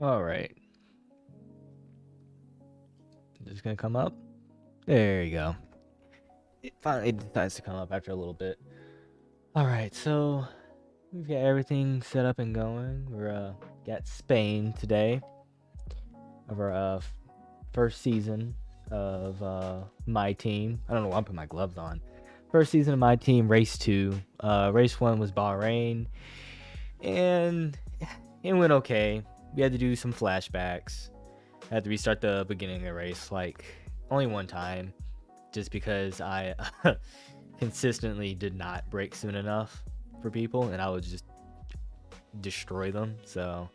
All right. Just gonna come up. There you go. It finally decides to come up after a little bit. All right, so we've got everything set up and going. We're got Spain today of our first season of MyTeam. I don't know why I'm putting my gloves on. First season of MyTeam, race 2. Race 1 was Bahrain, and it went okay. We had to do some flashbacks. I had to restart the beginning of the race like only one time, just because I consistently did not brake soon enough for people, and I would just destroy them. So,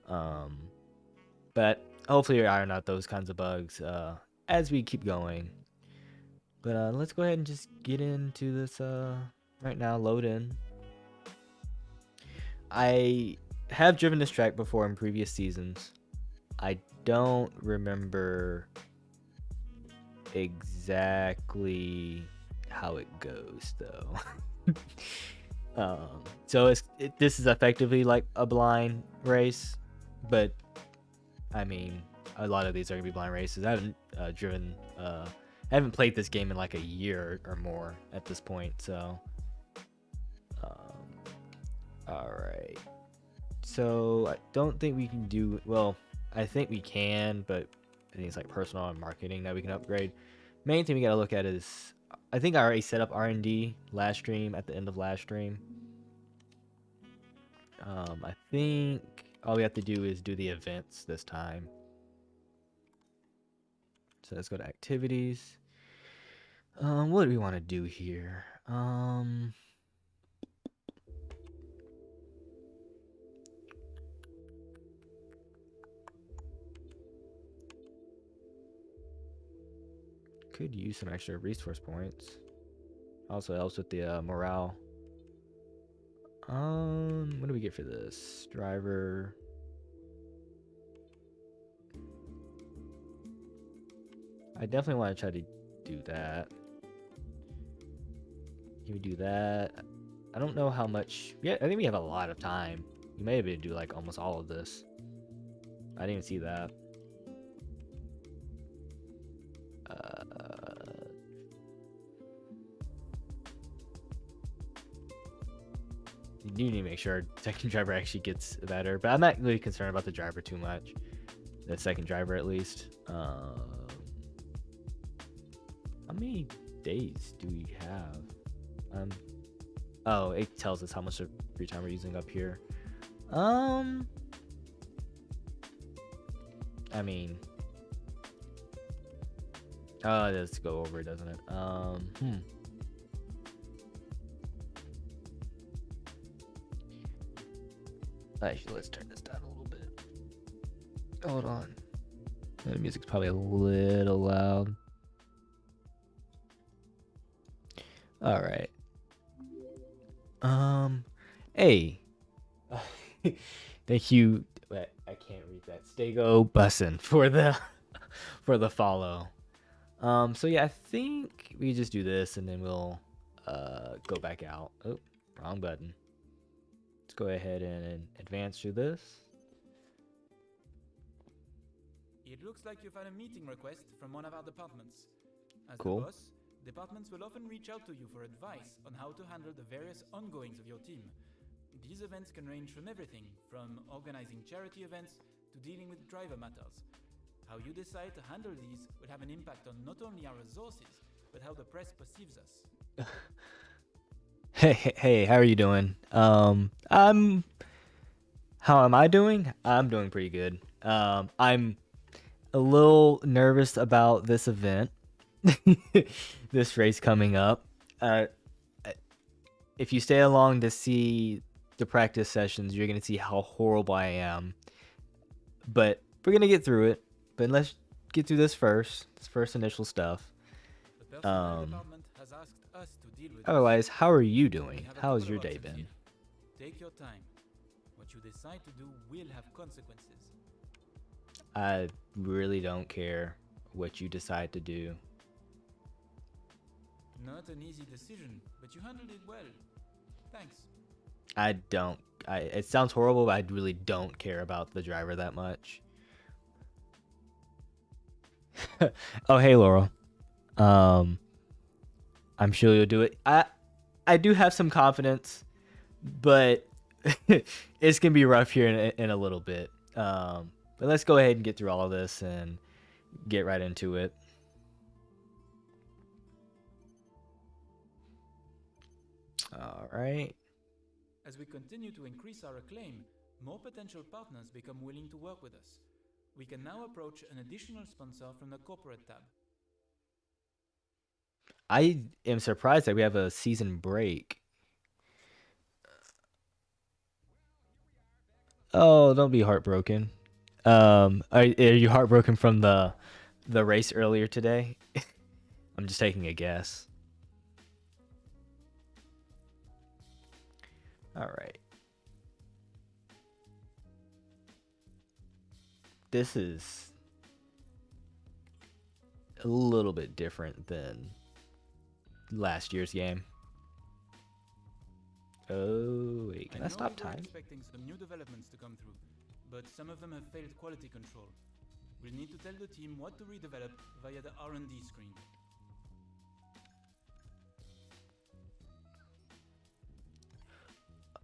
but hopefully we iron out those kinds of bugs as we keep going. But let's go ahead and just get into this right now. Load in. I have driven this track before in previous seasons. I don't remember exactly how it goes though. So this is effectively like a blind race, but I mean, a lot of these are gonna be blind races. I haven't I haven't played this game in like a year or more at this point, so all right. So I don't think we can do well. I think we can, but I think it's like personal and marketing that we can upgrade. Main thing we gotta look at is I think I already set up R&D last stream at the end of last stream. I think all we have to do is do the events this time. So let's go to activities. What do we want to do here? Could use some extra resource points. Also helps with the morale. What do we get for this? Driver. I definitely want to try to do that. Can we do that? I don't know how much. Yeah, I think we have a lot of time. We may have been do like almost all of this. I didn't even see that. You do need to make sure our second driver actually gets better, but I'm not really concerned about the driver too much. The second driver, at least. How many days do we have? Oh, it tells us how much of free time we're using up here. I mean, oh, it does go over, doesn't it? Actually, let's turn this down a little bit. Hold on. The music's probably a little loud. All right. Hey. Thank you. I can't read that. Stego Bussin for the follow. So yeah, I think we just do this and then we'll go back out. Oh, wrong button. Let's go ahead and advance through this. It looks like you've had a meeting request from one of our departments. As Cool. the boss, departments will often reach out to you for advice on how to handle the various ongoings of your team. These events can range from everything from organizing charity events to dealing with driver matters. How you decide to handle these will have an impact on not only our resources, but how the press perceives us. Hey, how are you doing? How am I doing? I'm doing pretty good. I'm a little nervous about this event, this race coming up. If you stay along to see the practice sessions, you're gonna see how horrible I am. But we're gonna get through it. But let's get through this first initial stuff. The personnel department has asked us to deal with Otherwise, this. how are you We doing? have a How's couple your of day options been? here. Take your time. What you decide to do will have consequences. I really don't care what you decide to do. Not an easy decision, but you handled it well. Thanks. I don't it sounds horrible, but I really don't care about the driver that much. Oh, hey, Laurel. Um, I'm sure you'll do it. I do have some confidence, but it's gonna be rough here in a little bit. But let's go ahead and get through all of this and get right into it. All right. As we continue to increase our acclaim, more potential partners become willing to work with us. We can now approach an additional sponsor from the corporate tab. I am surprised that we have a season break. Oh, don't be heartbroken. Are you heartbroken from the race earlier today? I'm just taking a guess. All right. This is a little bit different than last year's game. Oh, wait, can I stop we're time? expecting some new developments to come through, but some of them have failed quality control. We'll need to tell the team what to redevelop via the R&D screen.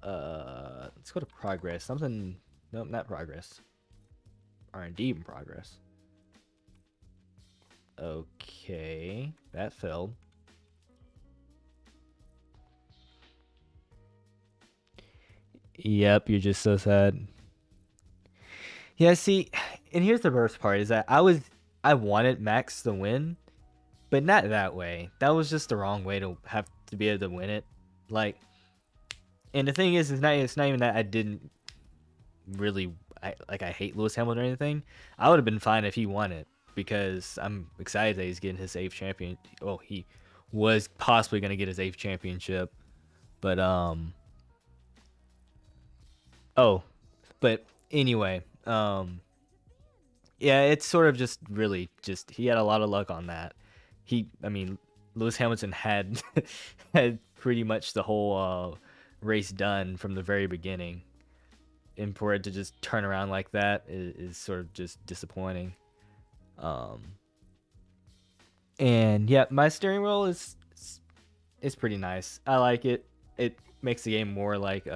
Let's go to progress. Something, nope, not progress. R&D in progress. Okay, that failed. Yep, you're just so sad. Yeah, see, and here's the worst part is that I wanted Max to win, but not that way. That was just the wrong way to have to be able to win it. Like, and the thing is, it's not even that I didn't really I hate Lewis Hamilton or anything. I would have been fine if he won it because I'm excited that he's getting his eighth champion. Oh, he was possibly gonna get his eighth championship, but oh, but anyway, yeah, it's sort of just really just he had a lot of luck on that. I mean, Lewis Hamilton had had pretty much the whole race done from the very beginning, and for it to just turn around like that is sort of just disappointing. Um, and yeah, my steering wheel is pretty nice. I like it. It makes the game more like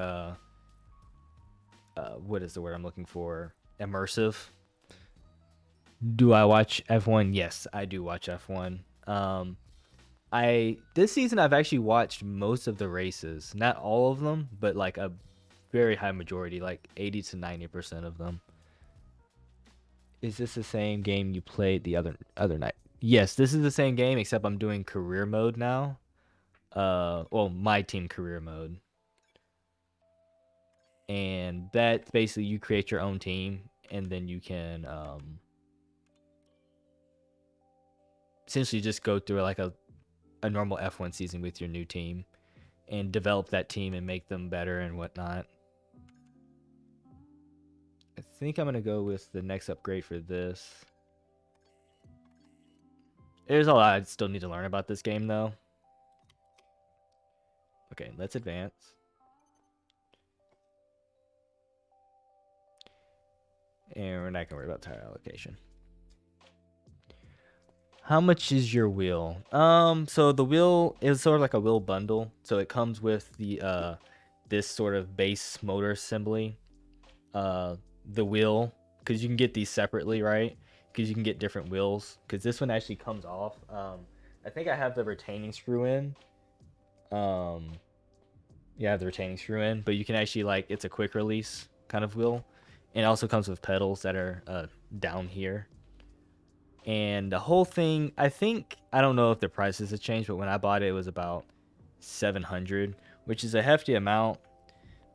what is the word I'm looking for? Immersive. Do I watch F1? Yes, I do watch F1. I this season I've actually watched most of the races, not all of them, but like a very high majority, like 80 to 90% of them. Is this the same game you played the other night? Yes, this is the same game except I'm doing career mode now. Well, MyTeam career mode. And that's basically you create your own team and then you can essentially just go through like a normal F1 season with your new team and develop that team and make them better and whatnot. I think I'm going to go with the next upgrade for this. There's a lot I still need to learn about this game, though. Okay, let's advance. And we're not going to worry about tire allocation. How much is your wheel? So the wheel is sort of like a wheel bundle. So it comes with the this sort of base motor assembly. The wheel, because you can get these separately, right? Because you can get different wheels. Because this one actually comes off. I think I have the retaining screw in. Yeah, I have the retaining screw in, but you can actually like it's a quick release kind of wheel, and it also comes with pedals that are down here. And the whole thing, I don't know if the prices have changed, but when I bought it, it was about 700, which is a hefty amount.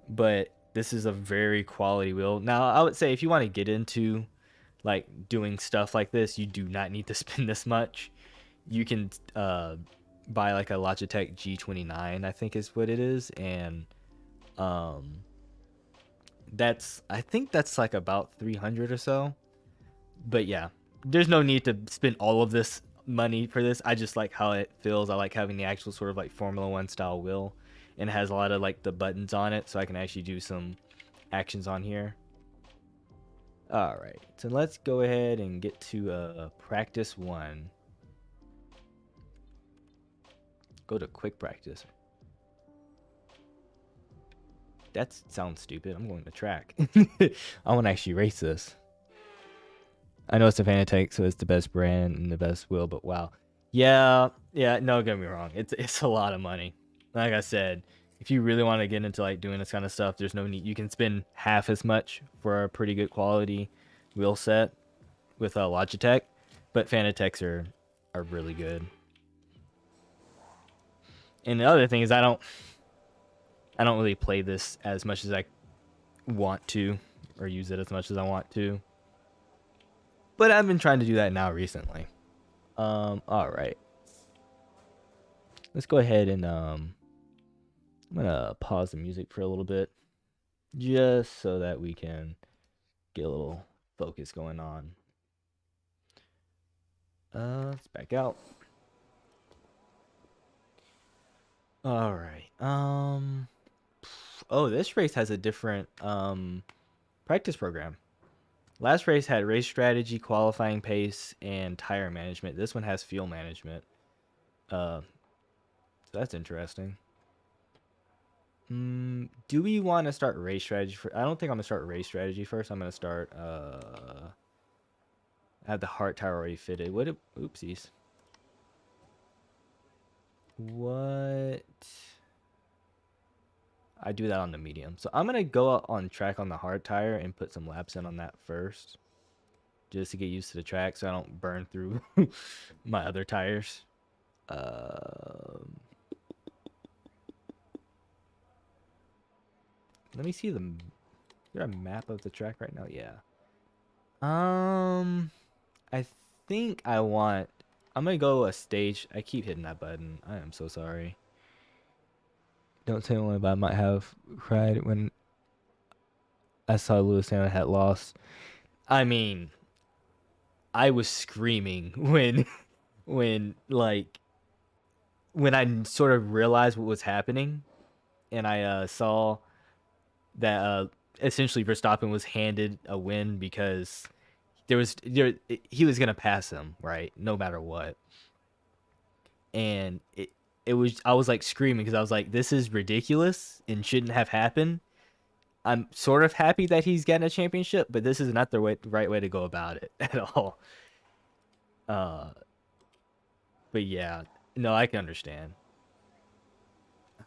But this is a very quality wheel. Now, I would say if you want to get into like doing stuff like this, you do not need to spend this much. You can buy like a Logitech G29, I think is what it is, and I think that's like about 300 or so. But yeah, there's no need to spend all of this money for this. I just like how it feels. I like having the actual sort of like Formula One style wheel, and it has a lot of like the buttons on it, so I can actually do some actions on here. All right, so let's go ahead and get to practice 1. Go to quick practice. That sounds stupid. I'm going to track. I want to actually race this. I know it's a Fanatec, so it's the best brand and the best wheel, but wow. Yeah, no, don't get me wrong. It's a lot of money. Like I said, if you really want to get into like doing this kind of stuff, there's no need. You can spend half as much for a pretty good quality wheel set with Logitech, but Fanatec's are really good. And the other thing is I don't really play this as much as I want to, or use it as much as I want to. But I've been trying to do that now recently. All right. Let's go ahead and I'm gonna pause the music for a little bit, just so that we can get a little focus going on. Let's back out. All right. Oh, this race has a different practice program. Last race had race strategy, qualifying pace, and tire management. This one has fuel management. So that's interesting. Do we want to start race strategy first? I don't think I'm gonna start race strategy first. I'm gonna start I have the heart tire already fitted. Oopsies. What? I do that on the medium. So I'm gonna go out on track on the hard tire and put some laps in on that first, just to get used to the track, so I don't burn through my other tires. Let me see the. Is there a map of the track right now? Yeah. I think I want. I'm gonna go a stage. I keep hitting that button. I am so sorry. Don't tell me, but I might have cried when I saw Lewis Hamilton had lost. I mean, I was screaming when when I sort of realized what was happening, and I saw that essentially Verstappen was handed a win because he was gonna pass him, right, no matter what. And it was, I was like screaming because I was like, this is ridiculous and shouldn't have happened. I'm sort of happy that he's getting a championship, but this is not the right way to go about it at all. Uh, but yeah, no, I can understand.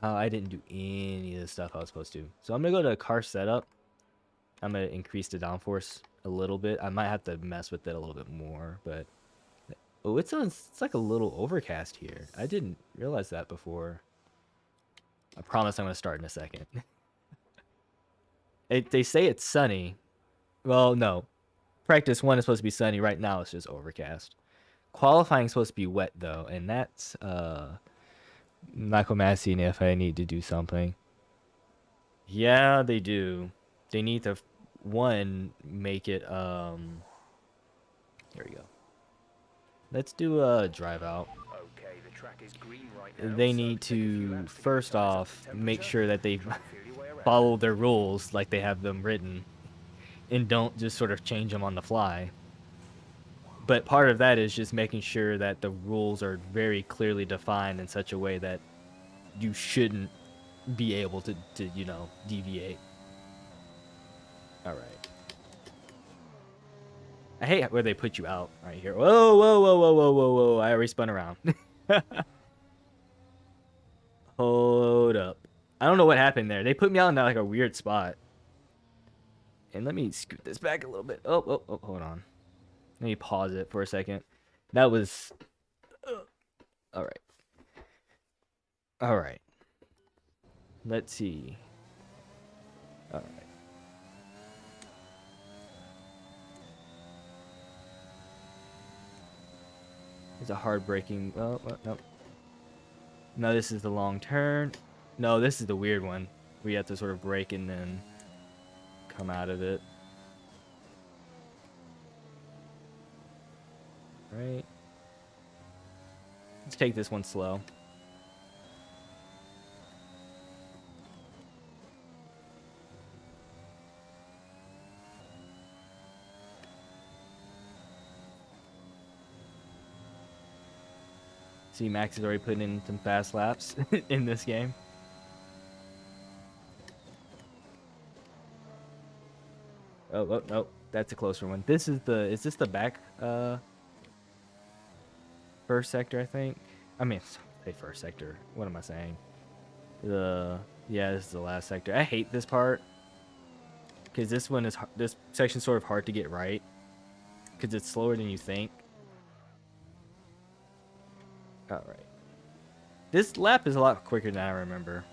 I didn't do any of the stuff I was supposed to. So I'm gonna go to car setup. I'm gonna increase the downforce a little bit. I might have to mess with it a little bit more, but oh, it's like a little overcast here. I didn't realize that before. I promise I'm gonna start in a second. They say it's sunny. Well, no. Practice 1 is supposed to be sunny. Right now it's just overcast. Qualifying is supposed to be wet though, and that's Michael Massey and if I need to do something. Yeah, they do. They need to make it here we go. Let's do a drive out. Okay, the track is green right now, They so need take a few to laps to get first a nice off up make temperature, sure that they try and feel your way around. follow their rules like they have them written and don't just sort of change them on the fly. But part of that is just making sure that the rules are very clearly defined in such a way that you shouldn't be able to deviate. All right. I hate where they put you out right here. Whoa, whoa, whoa, whoa, whoa, whoa, whoa. I already spun around. Hold up. I don't know what happened there. They put me out in like a weird spot. And let me scoot this back a little bit. Oh, hold on. Let me pause it for a second. That was... all right. All right. Let's see. All right. It's a hard braking. Oh, no. No, this is the long turn. No, this is the weird one. We have to sort of brake and then come out of it. Right. Let's take this one slow. See, Max is already putting in some fast laps in this game. Oh, no, that's a closer one. Is this the back, first sector, I think? I mean, say first sector. What am I saying? Yeah, this is the last sector. I hate this part. Because this section's sort of hard to get right. Because it's slower than you think. Alright. This lap is a lot quicker than I remember.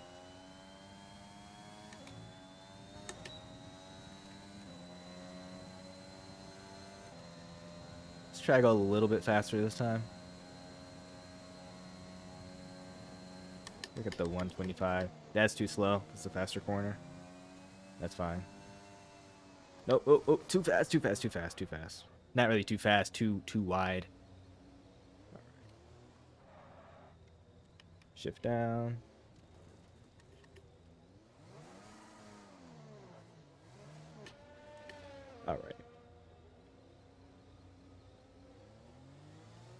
Let's try to go a little bit faster this time. Look at the 125. That's too slow. It's a faster corner. That's fine. Nope. Oh, too fast, too fast, too fast, too fast. Not really too fast, too wide. Shift down. All right.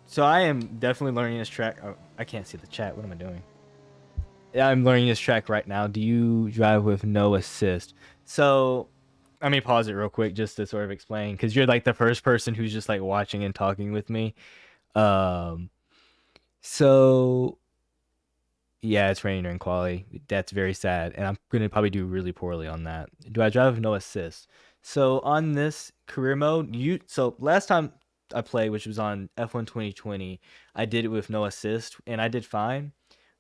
So I am definitely learning this track. Oh, I can't see the chat. What am I doing? Yeah, I'm learning this track right now. Do you drive with no assist? So let me pause it real quick just to sort of explain, because you're like the first person who's just like watching and talking with me. So yeah, it's raining during quali. That's very sad, and I'm gonna probably do really poorly on that. Do I drive with no assist? So on this career mode, so last time I played, which was on F1 2020, I did it with no assist, and I did fine.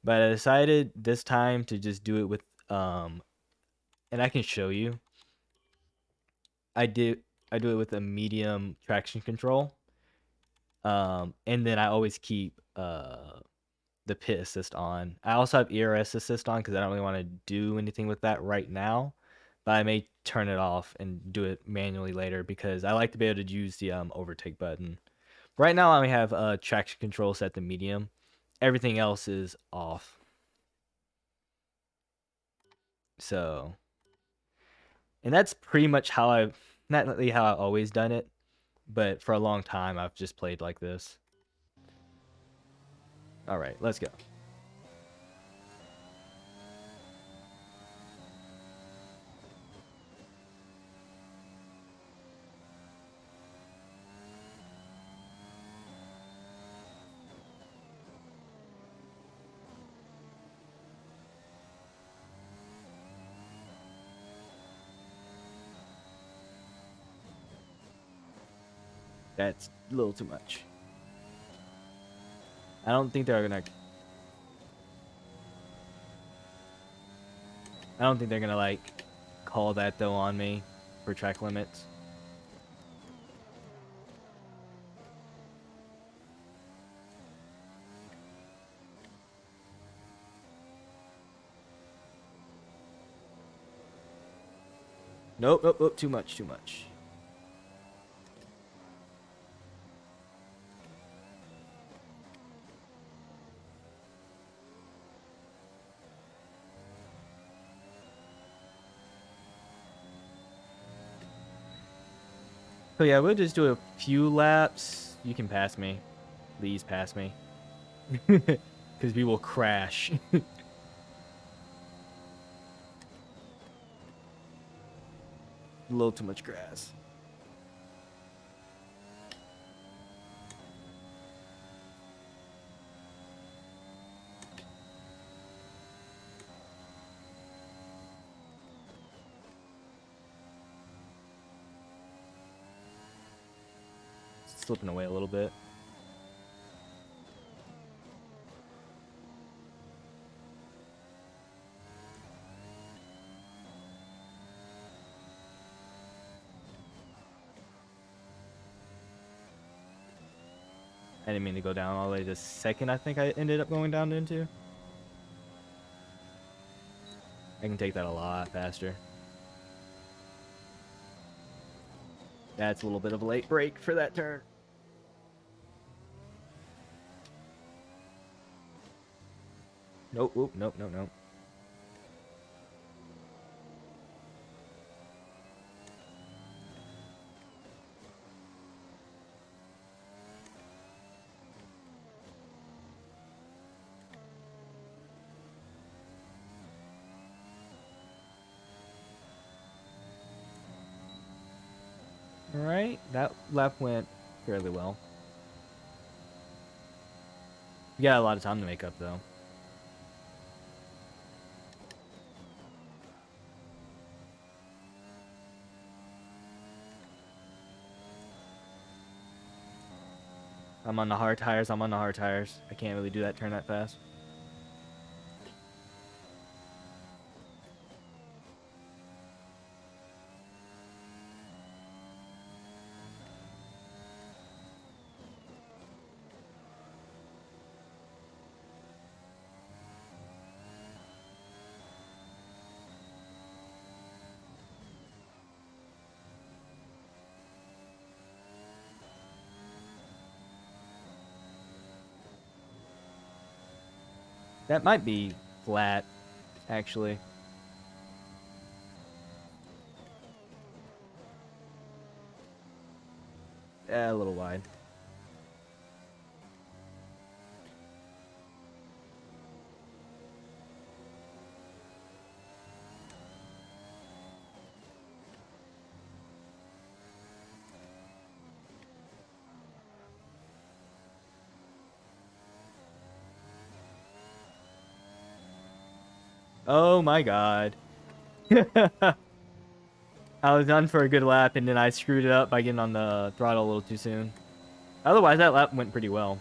But I decided this time to just do it with and I can show you. I do it with a medium traction control. And then I always keep the pit assist on. I also have ERS assist on because I don't really want to do anything with that right now, but I may turn it off and do it manually later because I like to be able to use the overtake button. Right now I only have traction control set to medium. Everything else is off. So, and that's pretty much how not really how I've always done it, but for a long time I've just played like this. All right, let's go. That's a little too much. I don't think they're gonna like call that though on me for track limits. Nope, too much. So yeah, we'll just do a few laps. You can pass me. Please pass me. Because we will crash. A little too much grass. Slipping away a little bit. I didn't mean to go down all the way to second. I think I ended up going down into. I can take that a lot faster. That's a little bit of a late break for that turn. Nope. Alright, that lap went fairly well. We got a lot of time to make up, though. I'm on the hard tires. I'm on the hard tires. I can't really do that turn that fast. That might be flat, actually. A little wide. Oh my god. I was done for a good lap, and then I screwed it up by getting on the throttle a little too soon. Otherwise, that lap went pretty well.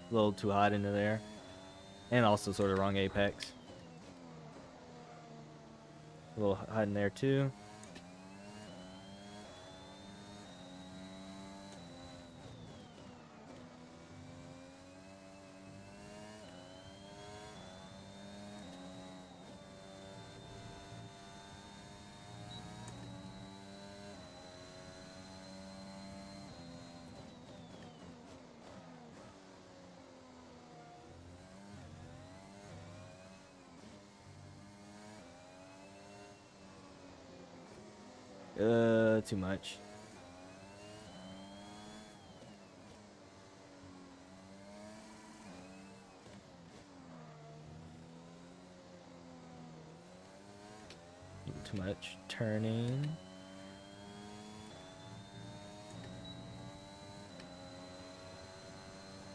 A little too hot into there. And also sort of wrong apex. A little hot in there, too. Too much. Too much turning.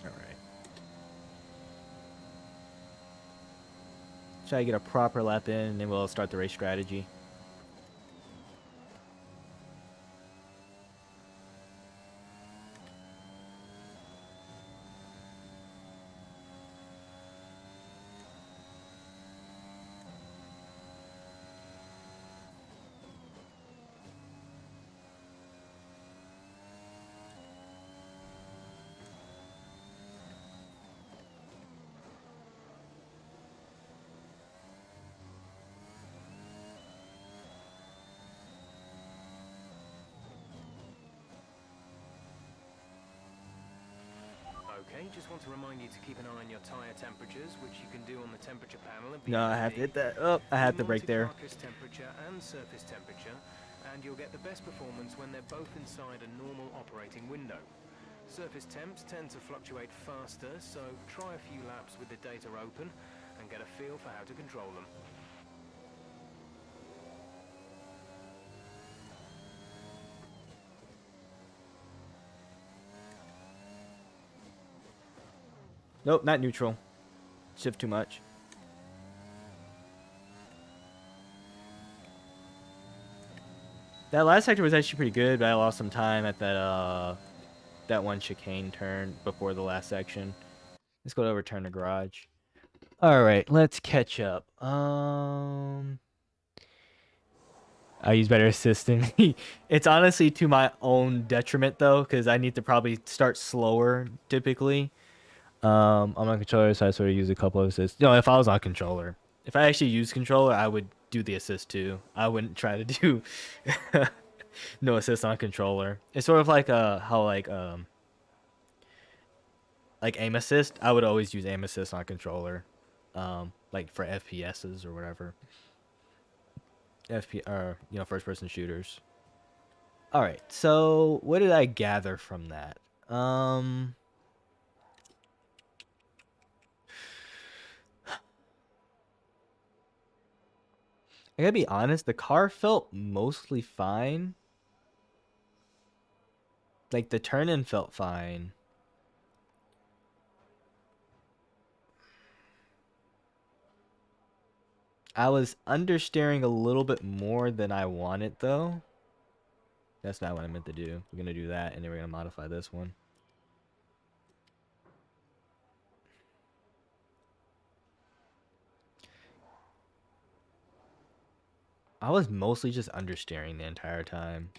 All right. Try to get a proper lap in, and then we'll start the race strategy. Okay, just want to remind you to keep an eye on your tyre temperatures, which you can do on the temperature panel. No, I have to hit that. Oh, I have to brake there. Carcass temperature and surface temperature, and you'll get the best performance when they're both inside a normal operating window. Surface temps tend to fluctuate faster, so try a few laps with the data open and get a feel for how to control them. Nope, not neutral. Shift too much. That last sector was actually pretty good, but I lost some time at that one chicane turn before the last section. Let's go to overturn the garage. All right, let's catch up. I use better assistant. It's honestly to my own detriment though, because I need to probably start slower typically. On my controller, so I sort of use a couple of assists. No, if I was on controller, if I actually use controller, I would do the assist too. I wouldn't try to do no assist on controller. It's sort of like how like like aim assist, I would always use aim assist on a controller, like for FPSs or whatever. Or first person shooters. All right, so what did I gather from that? I gotta be honest, the car felt mostly fine. Like the turn-in felt fine. I was understeering a little bit more than I wanted though. That's not what I meant to do. We're gonna do that and then we're gonna modify this one. I was mostly just understeering the entire time.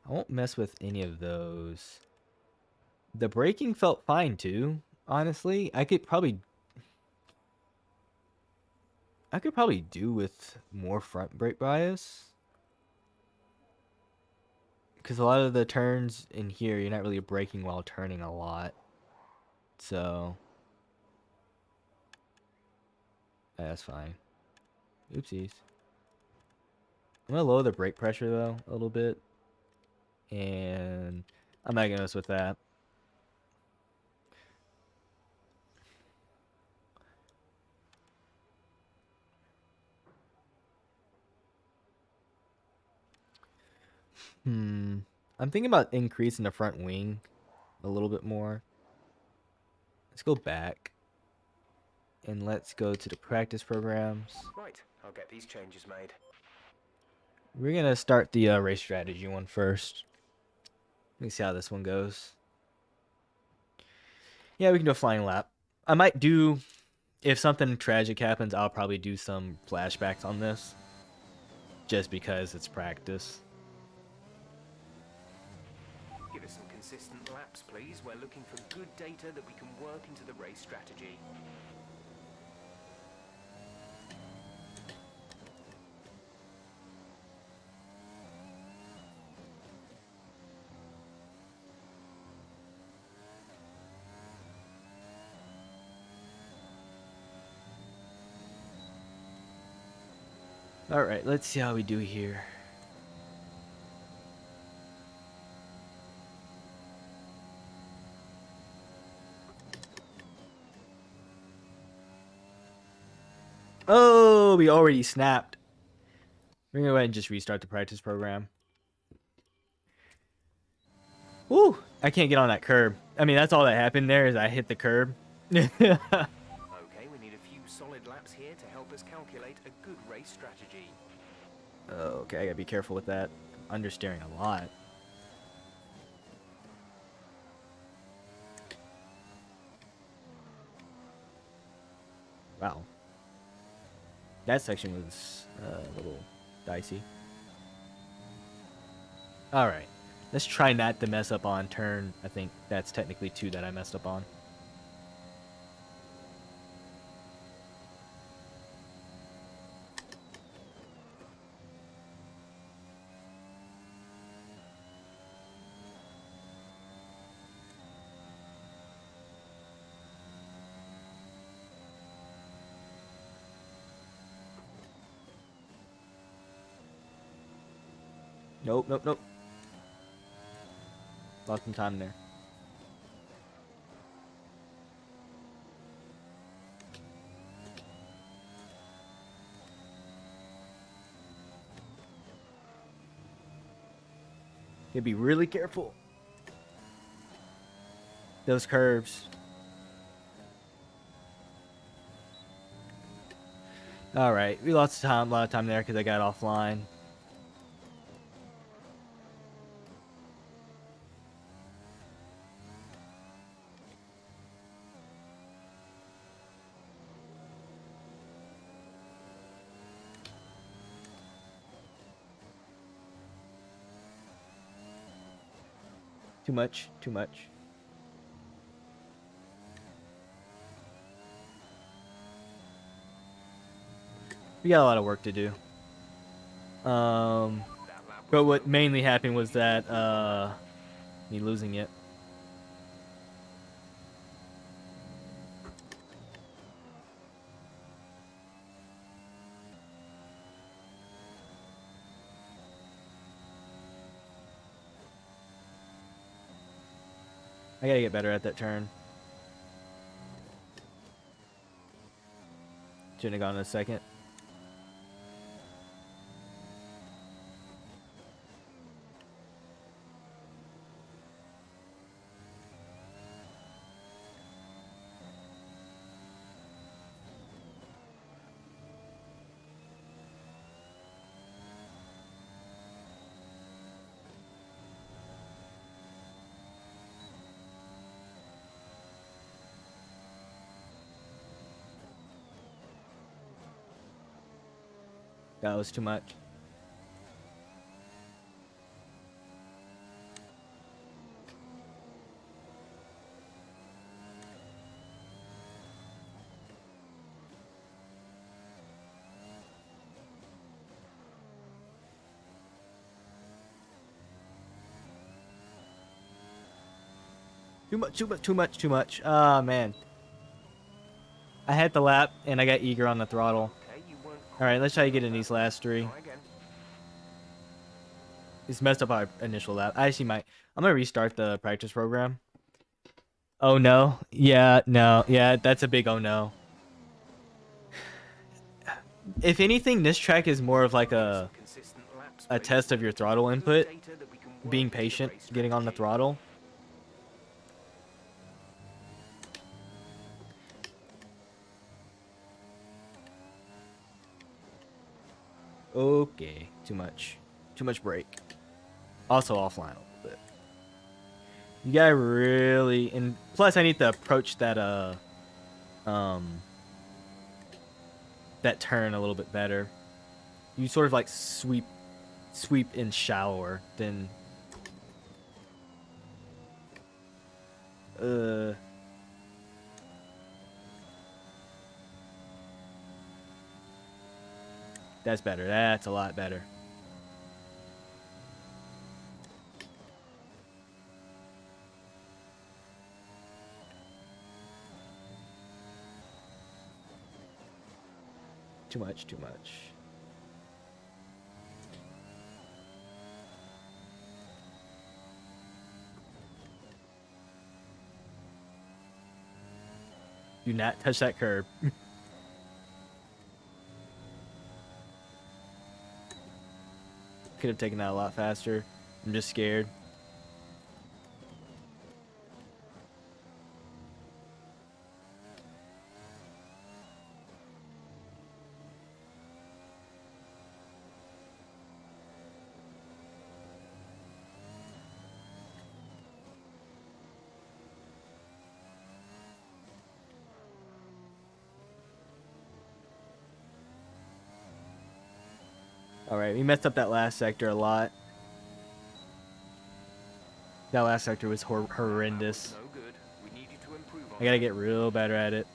I won't mess with any of those. The braking felt fine too, honestly. I could probably do with more front brake bias. Because a lot of the turns in here, you're not really braking while turning a lot. So, that's fine. Oopsies. I'm going to lower the brake pressure, though, a little bit. And I'm not going to mess with that. I'm thinking about increasing the front wing a little bit more. Let's go back. And let's go to the practice programs. Right, I'll get these changes made. We're going to start the race strategy one first. Let me see how this one goes. Yeah, we can do a flying lap. I might do, if something tragic happens, I'll probably do some flashbacks on this. Just because it's practice. Give us some consistent laps, please. We're looking for good data that we can work into the race strategy. Alright, let's see how we do here. Oh, we already snapped. We're gonna go ahead and just restart the practice program. Woo! I can't get on that curb. I mean, that's all that happened there is I hit the curb. Okay, we need a few solid laps here to help us calculate a good race strategy. Okay, I gotta be careful with that. Understeering a lot. Wow. That section was a little dicey. Alright. Let's try not to mess up on turn. I think that's technically 2 that I messed up on. Nope, nope, nope. Lost some time there. You gotta be really careful. Those curves. Alright, we lost time, a lot of time there because I got offline. Too much, too much. We got a lot of work to do. That lap But was what no mainly good. happened We was need you to that me losing it. I gotta get better at that turn. Shouldn't have gone in a second. That was too much. Too much, too much, too much, too much. Ah, man. I had the lap, and I got eager on the throttle. Okay, you weren't Alright, quite let's try to clear get of in that these lap. last three. Try again. It's messed up our initial lap. I actually might. I'm gonna restart the practice program. Oh no. Yeah, no. Yeah, that's a big oh no. If anything, this track is more of like Get some a consistent laps, please. test of your We've throttle got good input. data that we can work Being into the patient, race getting on the strategy. throttle. Okay, too much. Too much brake. Also offline a little bit. You gotta really, and plus I need to approach that um that turn a little bit better. You sort of like sweep in shallower than uh that's better. That's a lot better. Too much, too much. Do not touch that curb. Could have taken that a lot faster. I'm just scared. Alright, we messed up that last sector a lot. That last sector was horrendous. No good. We need you to improve on I gotta that. get real better at it.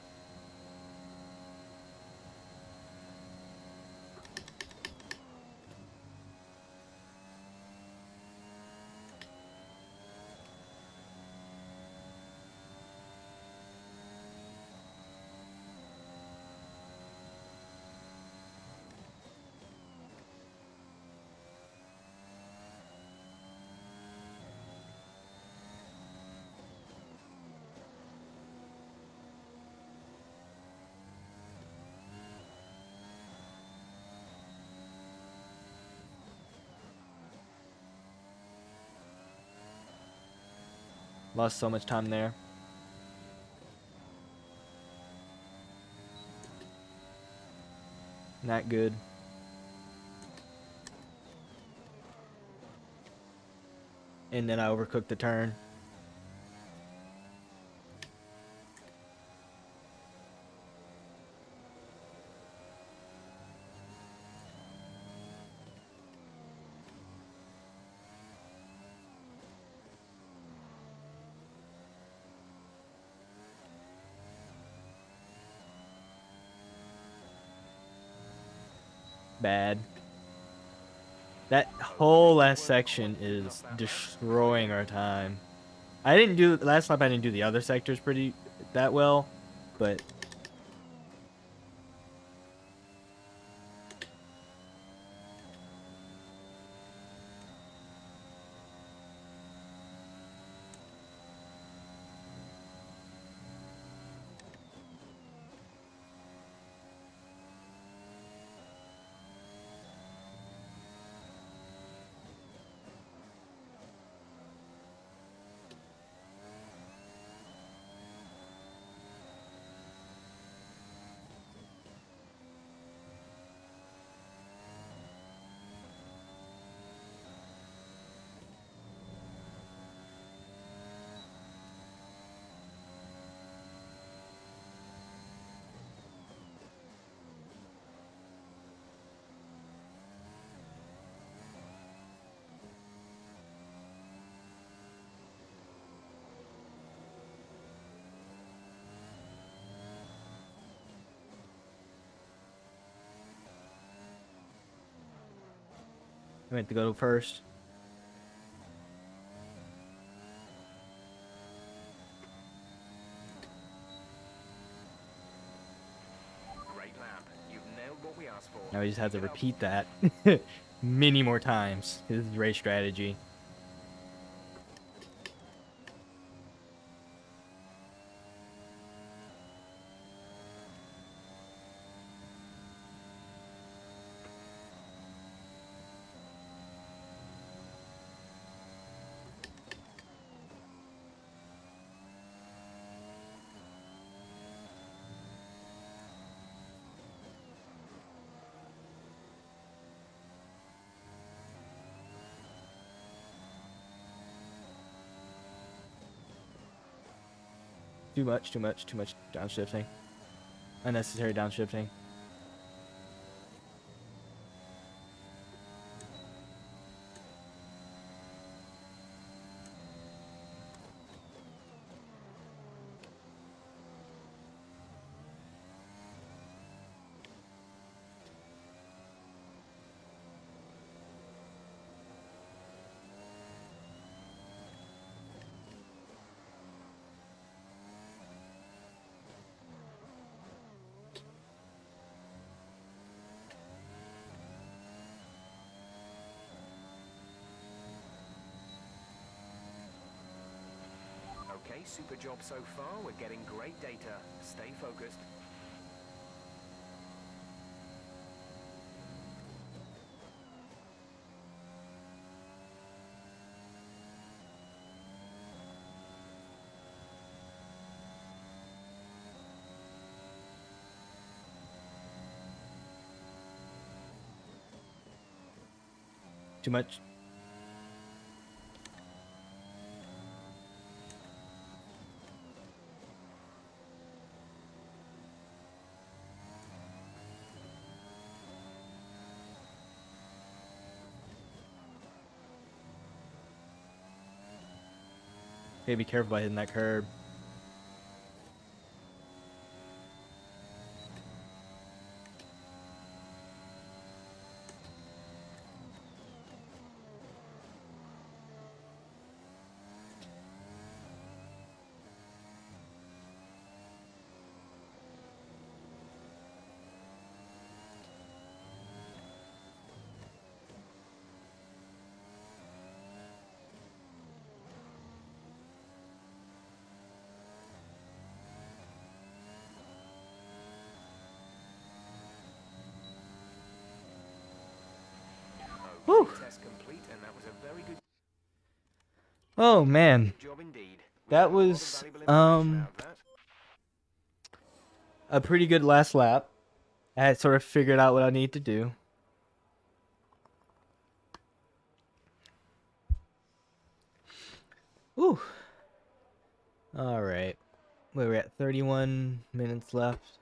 Lost so much time there. Not good. And then I overcooked the turn. Bad. That whole last section is destroying our time. I didn't do last lap. I didn't do the other sectors pretty that well, but I meant to go first. Great lap. You've nailed what we asked for. Now we just have to repeat that many more times. This is race strategy. Too much downshifting. Unnecessary downshifting. Okay, super job so far. We're getting great data. Stay focused. Too much. Okay, be careful by hitting that curb. Whew. Test complete, and that was a very good Oh man, job indeed. We that got a lot of was valuable information out of that. a pretty good last lap. I had sort of figured out what I need to do. Whew. All right, we're at 31 minutes left.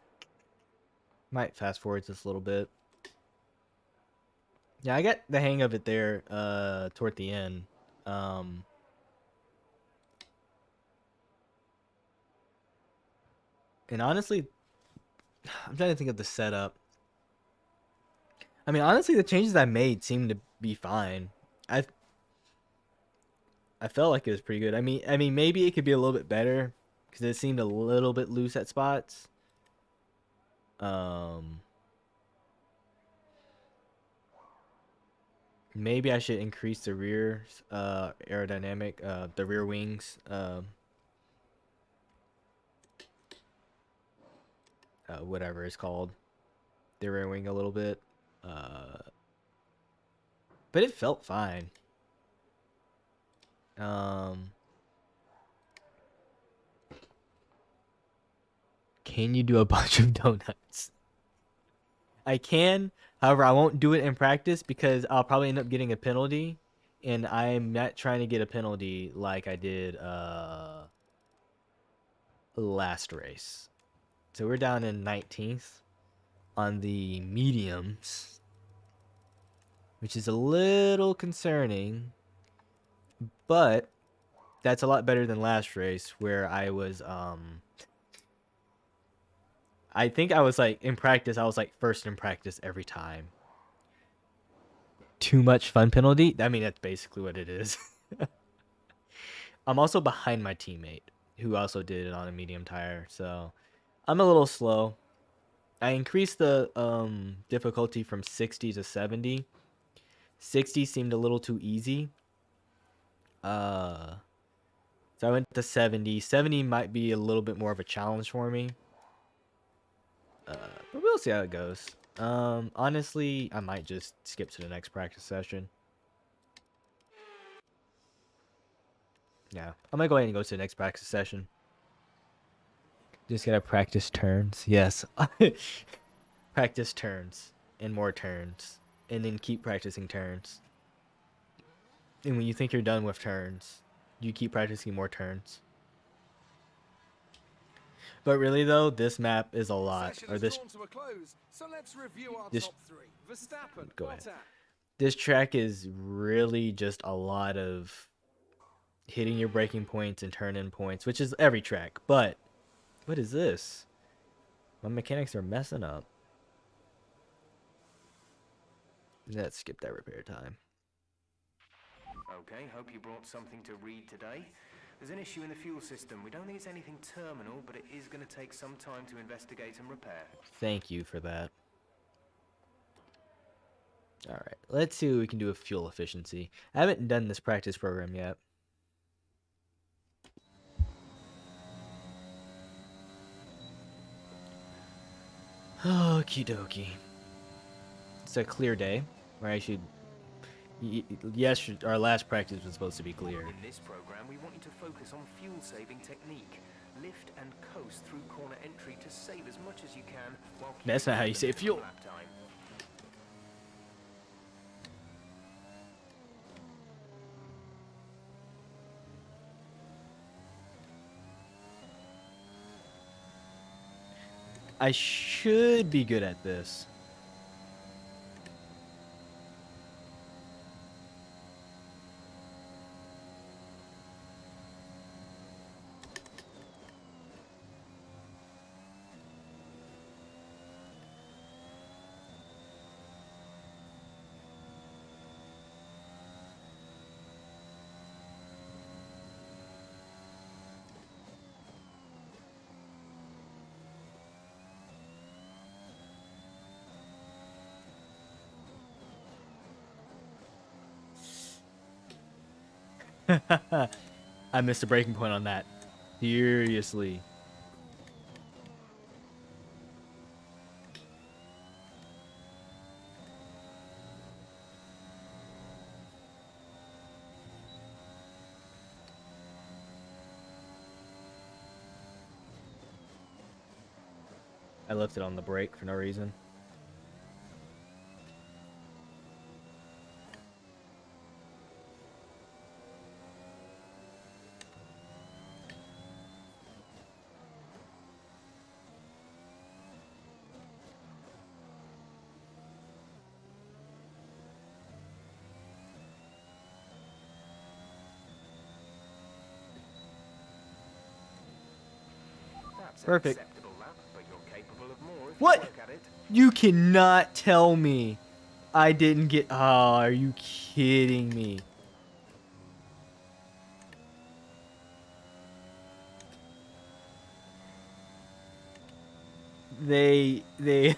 Might fast forward just a little bit. Yeah, I got the hang of it there toward the end. And honestly, I'm trying to think of the setup. I mean, honestly, the changes I made seem to be fine. I felt like it was pretty good. I mean, maybe it could be a little bit better because it seemed a little bit loose at spots. Maybe I should increase the rear aerodynamic, the rear wings, whatever it's called, the rear wing a little bit. But it felt fine. Can you do a bunch of donuts? I can. However, I won't do it in practice because I'll probably end up getting a penalty, and I'm not trying to get a penalty like I did last race. So we're down in 19th on the mediums, which is a little concerning, but that's a lot better than last race where I was I think I was like in practice I was like first in practice every time. Too much fun penalty? I mean, that's basically what it is. I'm also behind my teammate who also did it on a medium tire, so I'm a little slow. I increased the difficulty from 60 to 70. 60 seemed a little too easy. So I went to 70. 70 might be a little bit more of a challenge for me. But we'll see how it goes. Honestly, I might just skip to the next practice session. Yeah, I'm gonna go ahead and go to the next practice session. Just gotta practice turns. Yes. Practice turns and more turns. And then keep practicing turns. And when you think you're done with turns, you keep practicing more turns. But really though, this map is a lot. Or this go ahead. This track is really just a lot of hitting your braking points and turn-in points, which is every track. But what is this? My mechanics are messing up. Let's skip that repair time. Okay, hope you brought something to read today. There's an issue in the fuel system. We don't think it's anything terminal, but it is going to take some time to investigate and repair. Thank you for that. Alright, let's see what we can do with fuel efficiency. I haven't done this practice program yet. Okie dokie. It's a clear day, where I should... Yes, our last practice was supposed to be clear. In this program, we want you to focus on fuel-saving technique. Lift and coast through corner entry to save as much as you can while That's not how you save fuel. lap time. I should be good at this. I missed a breaking point on that. Seriously. I left it on the brake for no reason. That's an Perfect. acceptable lap, but you're capable of more if you What? work at it. You cannot tell me I didn't get... Oh, are you kidding me? They they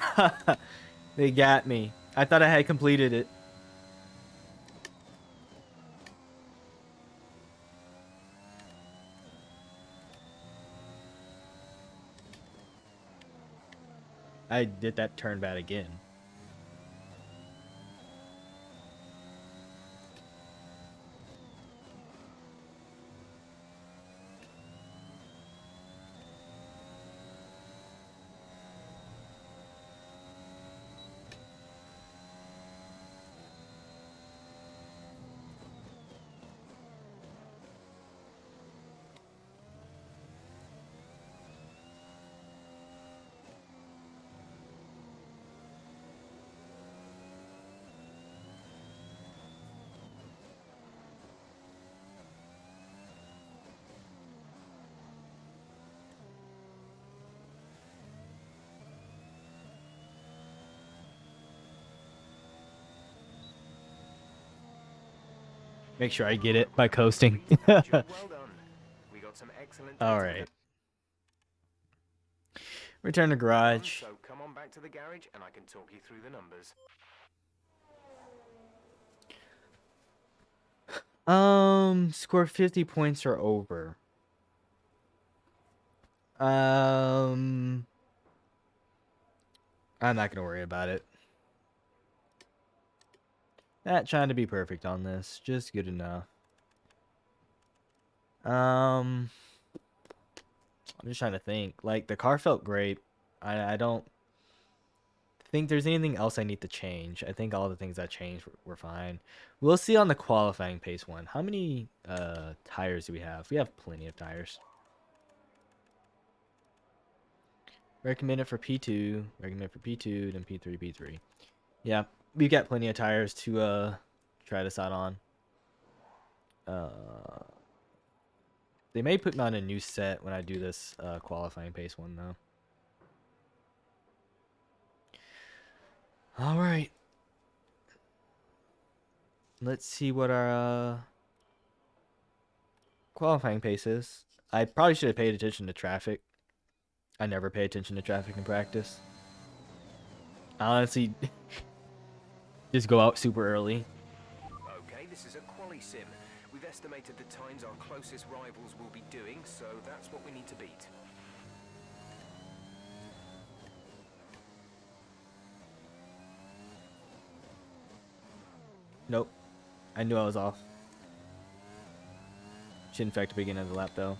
got me. I thought I had completed it. I did that turn bad again. Make sure I get it by coasting. Well done. We got some excellent data. All right. Return to garage. So come on back to the garage and I can talk you through the numbers. Score 50 points or over. I'm not gonna worry about it. Not trying to be perfect on this, just good enough. I'm just trying to think. Like, the car felt great. I don't think there's anything else I need to change. I think all the things I changed were fine. We'll see on the qualifying pace one. How many tires do we have? We have plenty of tires. Recommended for P2. Recommended for P2, then P3, P3. Yeah, we've got plenty of tires to try this out on. They may put me on a new set when I do this qualifying pace one, though. All right. Let's see what our qualifying pace is. I probably should have paid attention to traffic. I never pay attention to traffic in practice. I honestly just go out super early. Okay, this is a quali sim. We've estimated the times our closest rivals will be doing, so that's what we need to beat. Nope. I knew I was off. Should infect the beginning of the lap, though.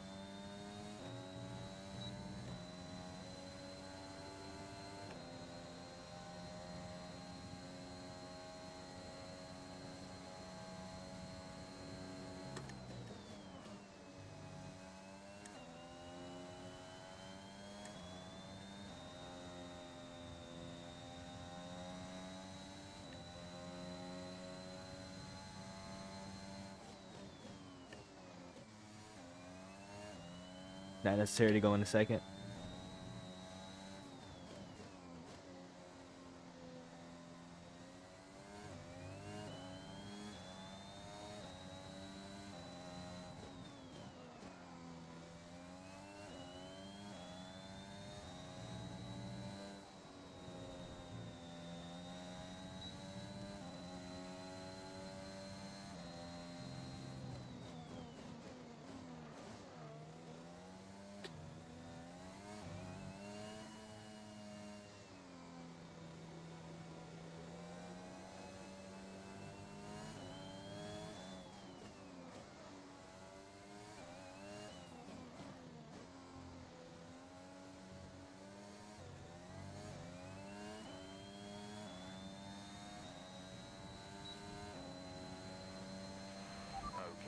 Not necessary to go in a second.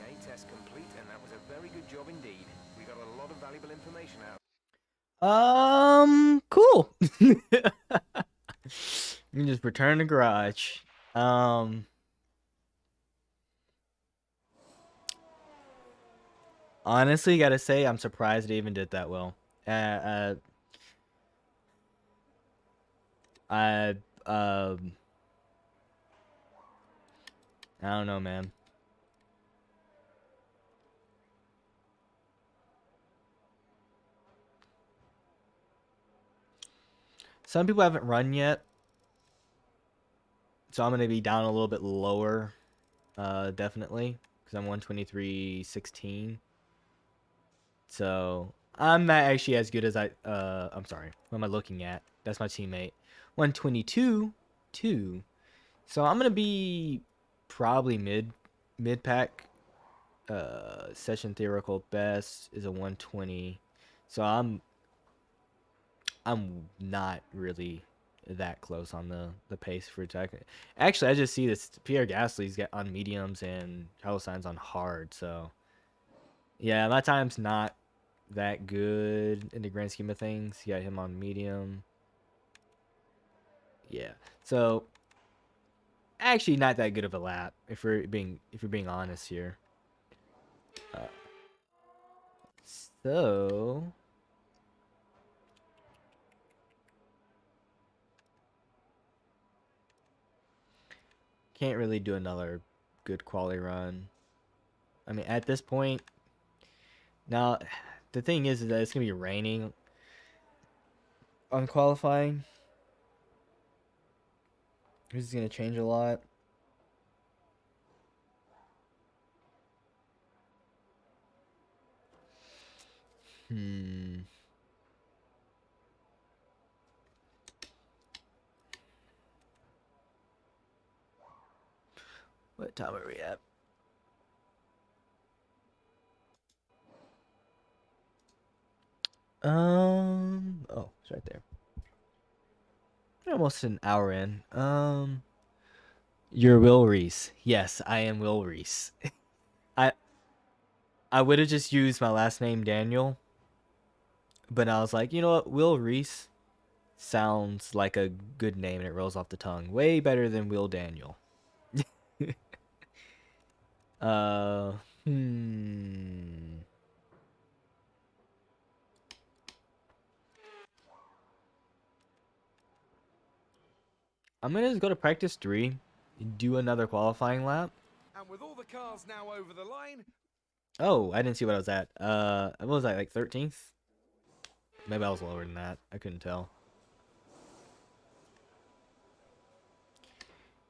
Okay, test complete, and that was a very good job indeed. We got a lot of valuable information out. Cool. You can just return to garage. Honestly, gotta say, I'm surprised it even did that well. I I don't know, man. Some people haven't run yet, so I'm gonna be down a little bit lower, definitely, because I'm 123.16. So I'm not actually as good as I'm sorry. What am I looking at? That's my teammate. 122.2. So I'm gonna be probably mid pack. Session theoretical best is a 120. So I'm not really that close on the pace for attack. Actually, I just see this Pierre Gasly's got on mediums and Carlos Sainz on hard. So yeah, my time's not that good in the grand scheme of things. You got him on medium. Yeah. So actually not that good of a lap if you're being honest here. Uh, so can't really do another good quality run. I mean, at this point, now the thing is that it's gonna be raining on qualifying. This is gonna change a lot. Hmm. What time are we at? Oh, it's right there. We're almost an hour in. You're Will Reese. Yes, I am Will Reese. I I would have just used my last name Daniel, but I was like, you know what, Will Reese sounds like a good name and it rolls off the tongue. Way better than Will Daniel. uh, hmm. I'm gonna just go to practice 3, do another qualifying lap. And with all the cars now over the line. Oh, I didn't see what I was at. What was I, like 13th? Maybe I was lower than that. I couldn't tell.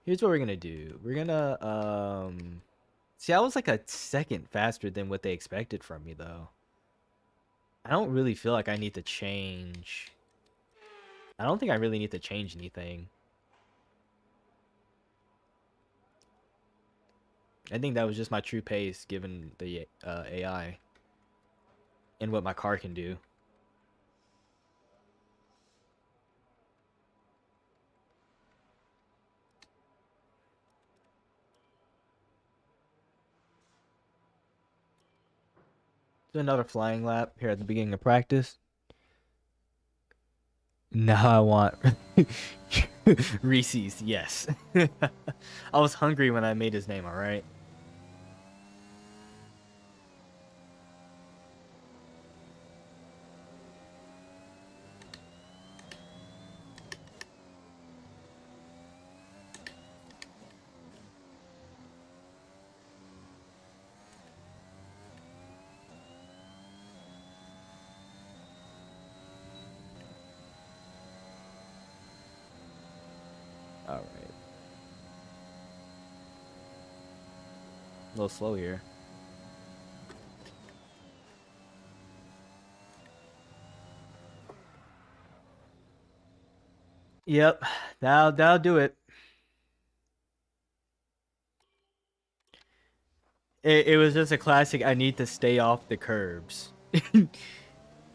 Here's what we're gonna do. We're gonna see, I was like a second faster than what they expected from me though. I don't really feel like I need to change. I don't think I really need to change anything. I think that was just my true pace given the AI and what my car can do. Do another flying lap here at the beginning of practice. Now I want Reese's, yes. I was hungry when I made his name, alright? Alright. A little slow here. Yep, that'll do it. It was just a classic. I need to stay off the curbs,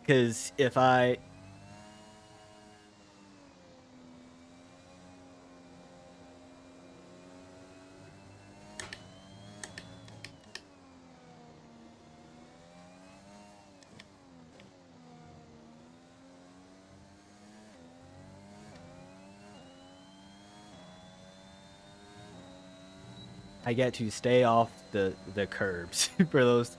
because if I get to stay off the curbs for those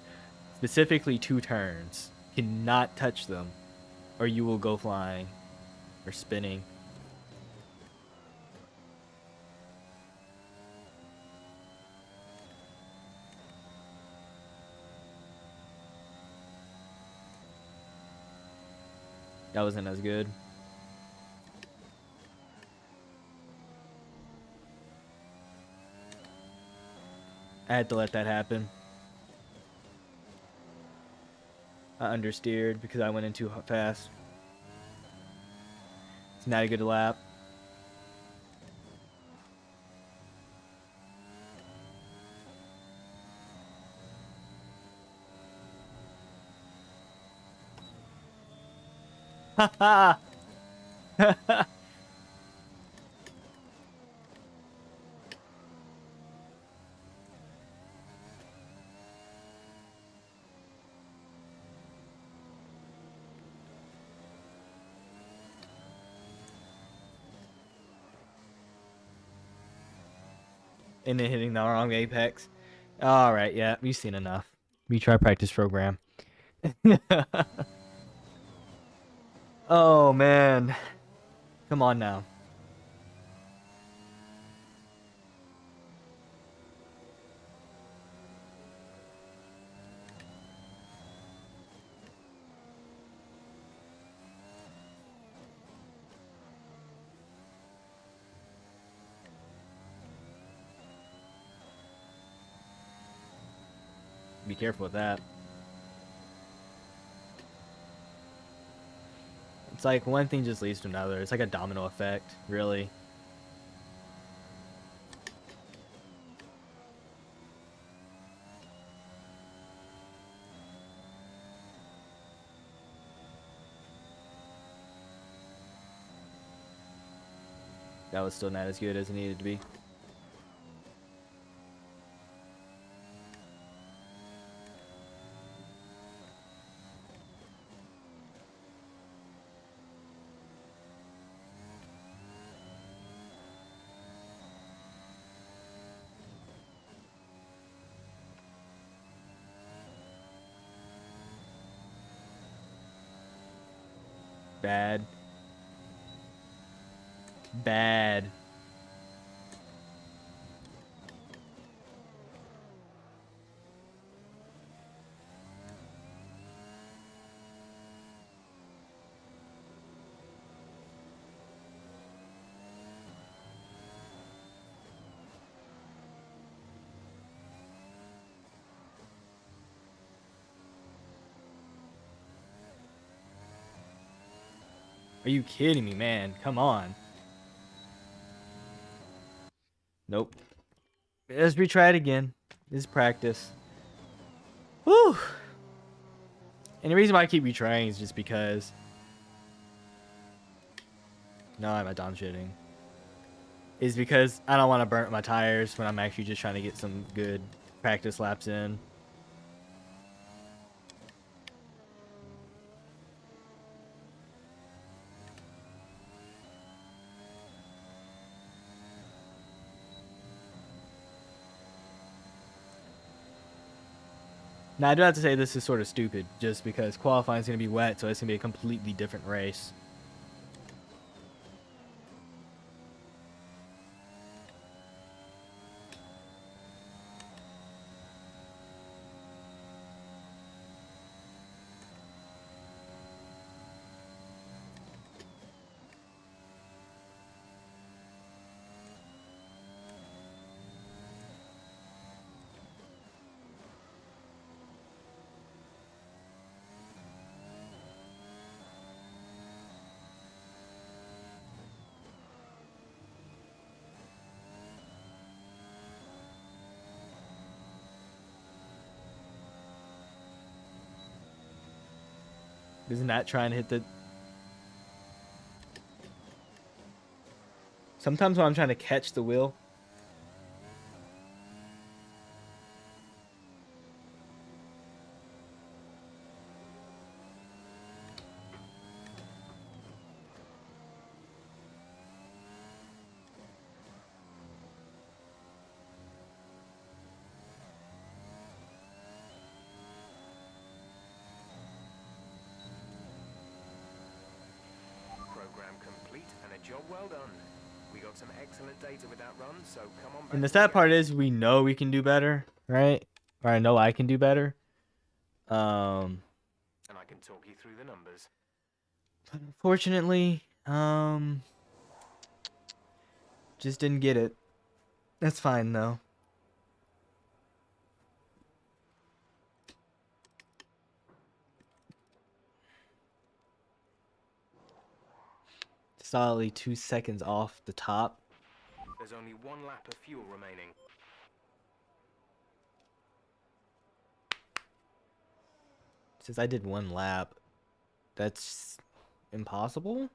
specifically 2 turns. Cannot touch them, or you will go flying or spinning. That wasn't as good. I had to let that happen. I understeered because I went in too fast. It's not a good lap. Haha. And then hitting the wrong apex. All right, yeah, we've seen enough. We try practice program. Oh man, come on now. Be careful with that. It's like one thing just leads to another. It's like a domino effect, really. That was still not as good as it needed to be. Bad. Bad. Are you kidding me, man? Come on. Nope. Let's retry it again. This is practice. Whew. And the reason why I keep retrying is just because. No, I'm not done shitting. Is because I don't want to burn my tires when I'm actually just trying to get some good practice laps in. Now, I do have to say this is sort of stupid, just because qualifying is going to be wet, so it's going to be a completely different race. Isn't that trying to hit the... Sometimes when I'm trying to catch the wheel... Program complete and a job well done. We got some excellent data with that run, so come on back. And the sad part is we know we can do better, right? Or I know I can do better. And I can talk you through the numbers. But unfortunately, just didn't get it. That's fine though. Solidly 2 seconds off the top. There's only 1 lap of fuel remaining. Since I did 1 lap, that's impossible?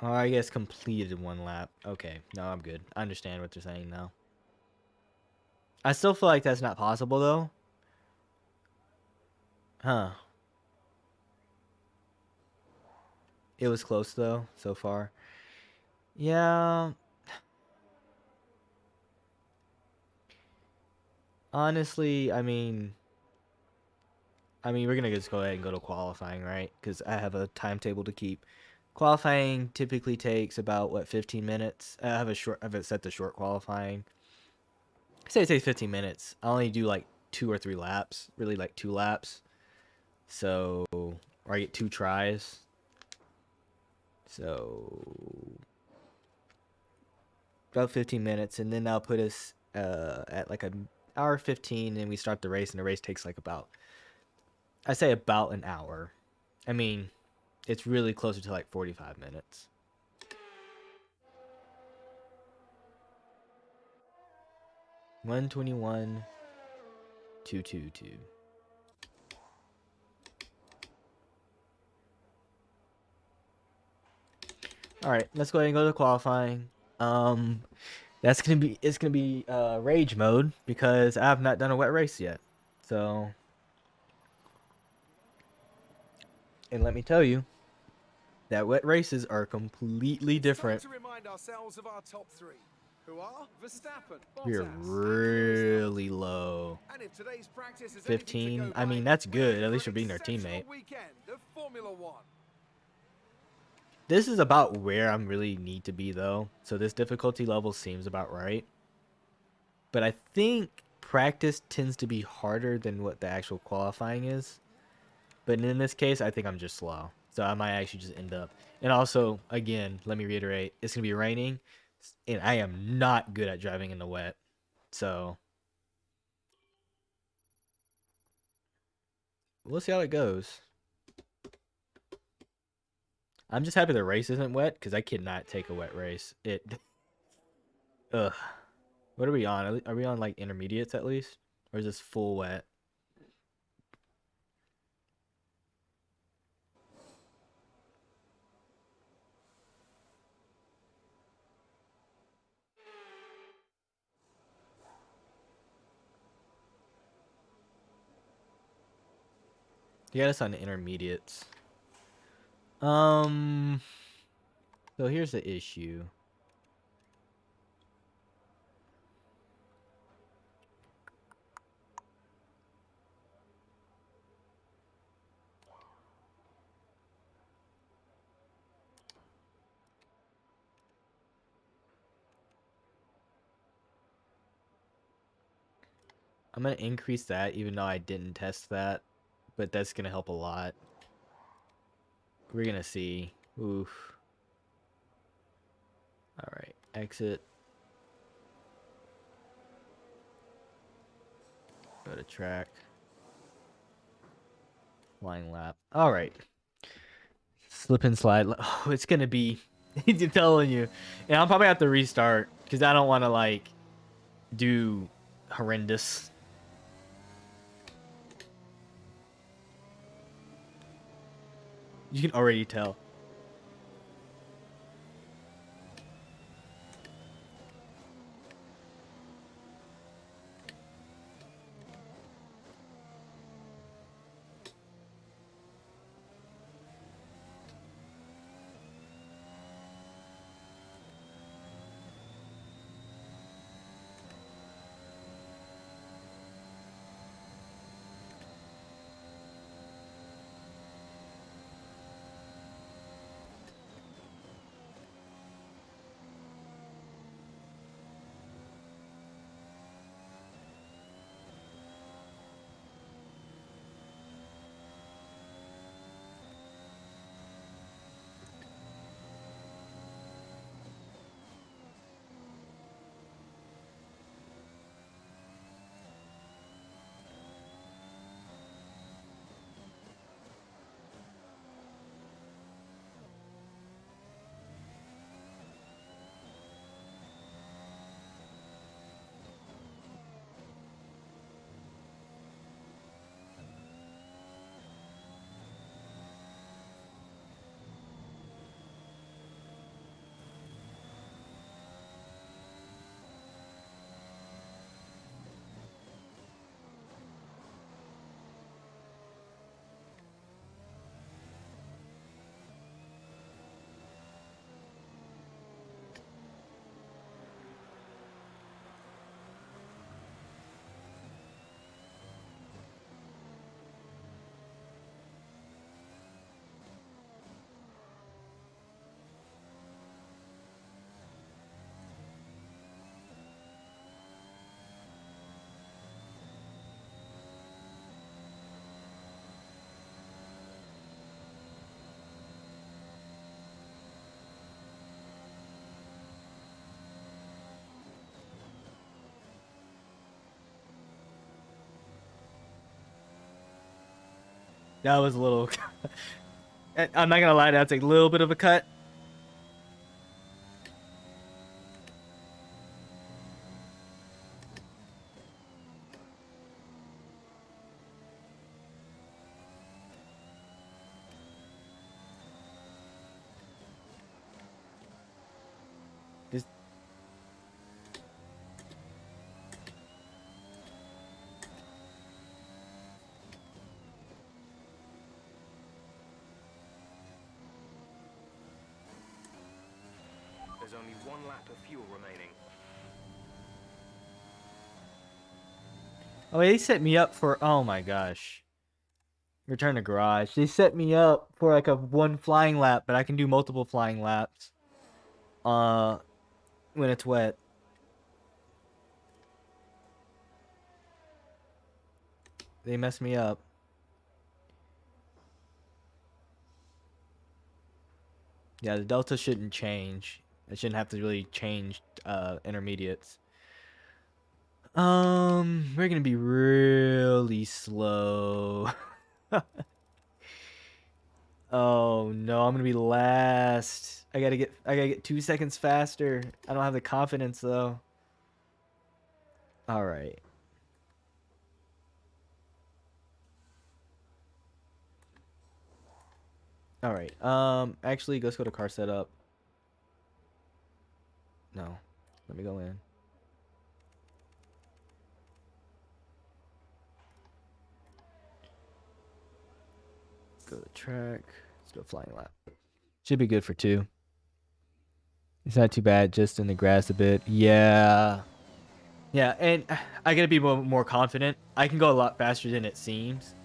Oh, I guess completed 1 lap. Okay, no, I'm good. I understand what they're saying now. I still feel like that's not possible though. Huh. It was close though, so far. Yeah. Honestly, I mean, we're gonna just go ahead and go to qualifying, right? Because I have a timetable to keep. Qualifying typically takes about what 15 minutes. I have it set to short qualifying. Say it takes 15 minutes. I only do like 2 or 3 laps, really like 2 laps. So, or I get 2 tries. So, about 15 minutes, and then that'll put us at like an hour 15, and we start the race, and the race takes like I say about an hour. I mean, it's really closer to like 45 minutes. One 21, 222. All right, let's go ahead and go to qualifying. It's gonna be rage mode because I have not done a wet race yet. So, and let me tell you, that wet races are completely different. Time to remind ourselves of our top 3, who are Verstappen, We're Bottas, and Lewis really Hamilton. low. And if today's practice is anything to 15. go I by, mean, that's we're good. in At for least an we're beating our exceptional teammate. weekend of Formula One. This is about where I'm really need to be though. So this difficulty level seems about right. But I think practice tends to be harder than what the actual qualifying is. But in this case, I think I'm just slow. So I might actually just end up. And also, again, let me reiterate, it's going to be raining. And I am not good at driving in the wet. So we'll see how it goes. I'm just happy the race isn't wet because I cannot take a wet race. Ugh. What are we on? Are we on like intermediates at least? Or is this full wet? You got us on the intermediates. So here's the issue. I'm gonna increase that even though I didn't test that, but that's gonna help a lot. We're gonna see. Oof. All right, exit. Go to track. Flying lap. All right. Slip and slide. Oh, it's gonna be. I'm telling you, and I'll probably have to restart because I don't want to like do horrendous. You can already tell. That was a little. I'm not gonna lie, that's a little bit of a cut. Just There's only 1 lap of fuel remaining. oh, they set me up for. Oh my gosh. Return to garage. They set me up for like a 1 flying lap, but I can do multiple flying laps. When it's wet. They messed me up. Yeah, the delta shouldn't change. I shouldn't have to really change intermediates. We're gonna be really slow. Oh no, I'm gonna be last. I gotta get 2 seconds faster. I don't have the confidence though. All right. All right. Actually, let's go to car setup. No, let me go in. Go to track. Let's do a flying lap. Should be good for 2. It's not too bad, just in the grass a bit. Yeah. Yeah, and I gotta be more confident. I can go a lot faster than it seems.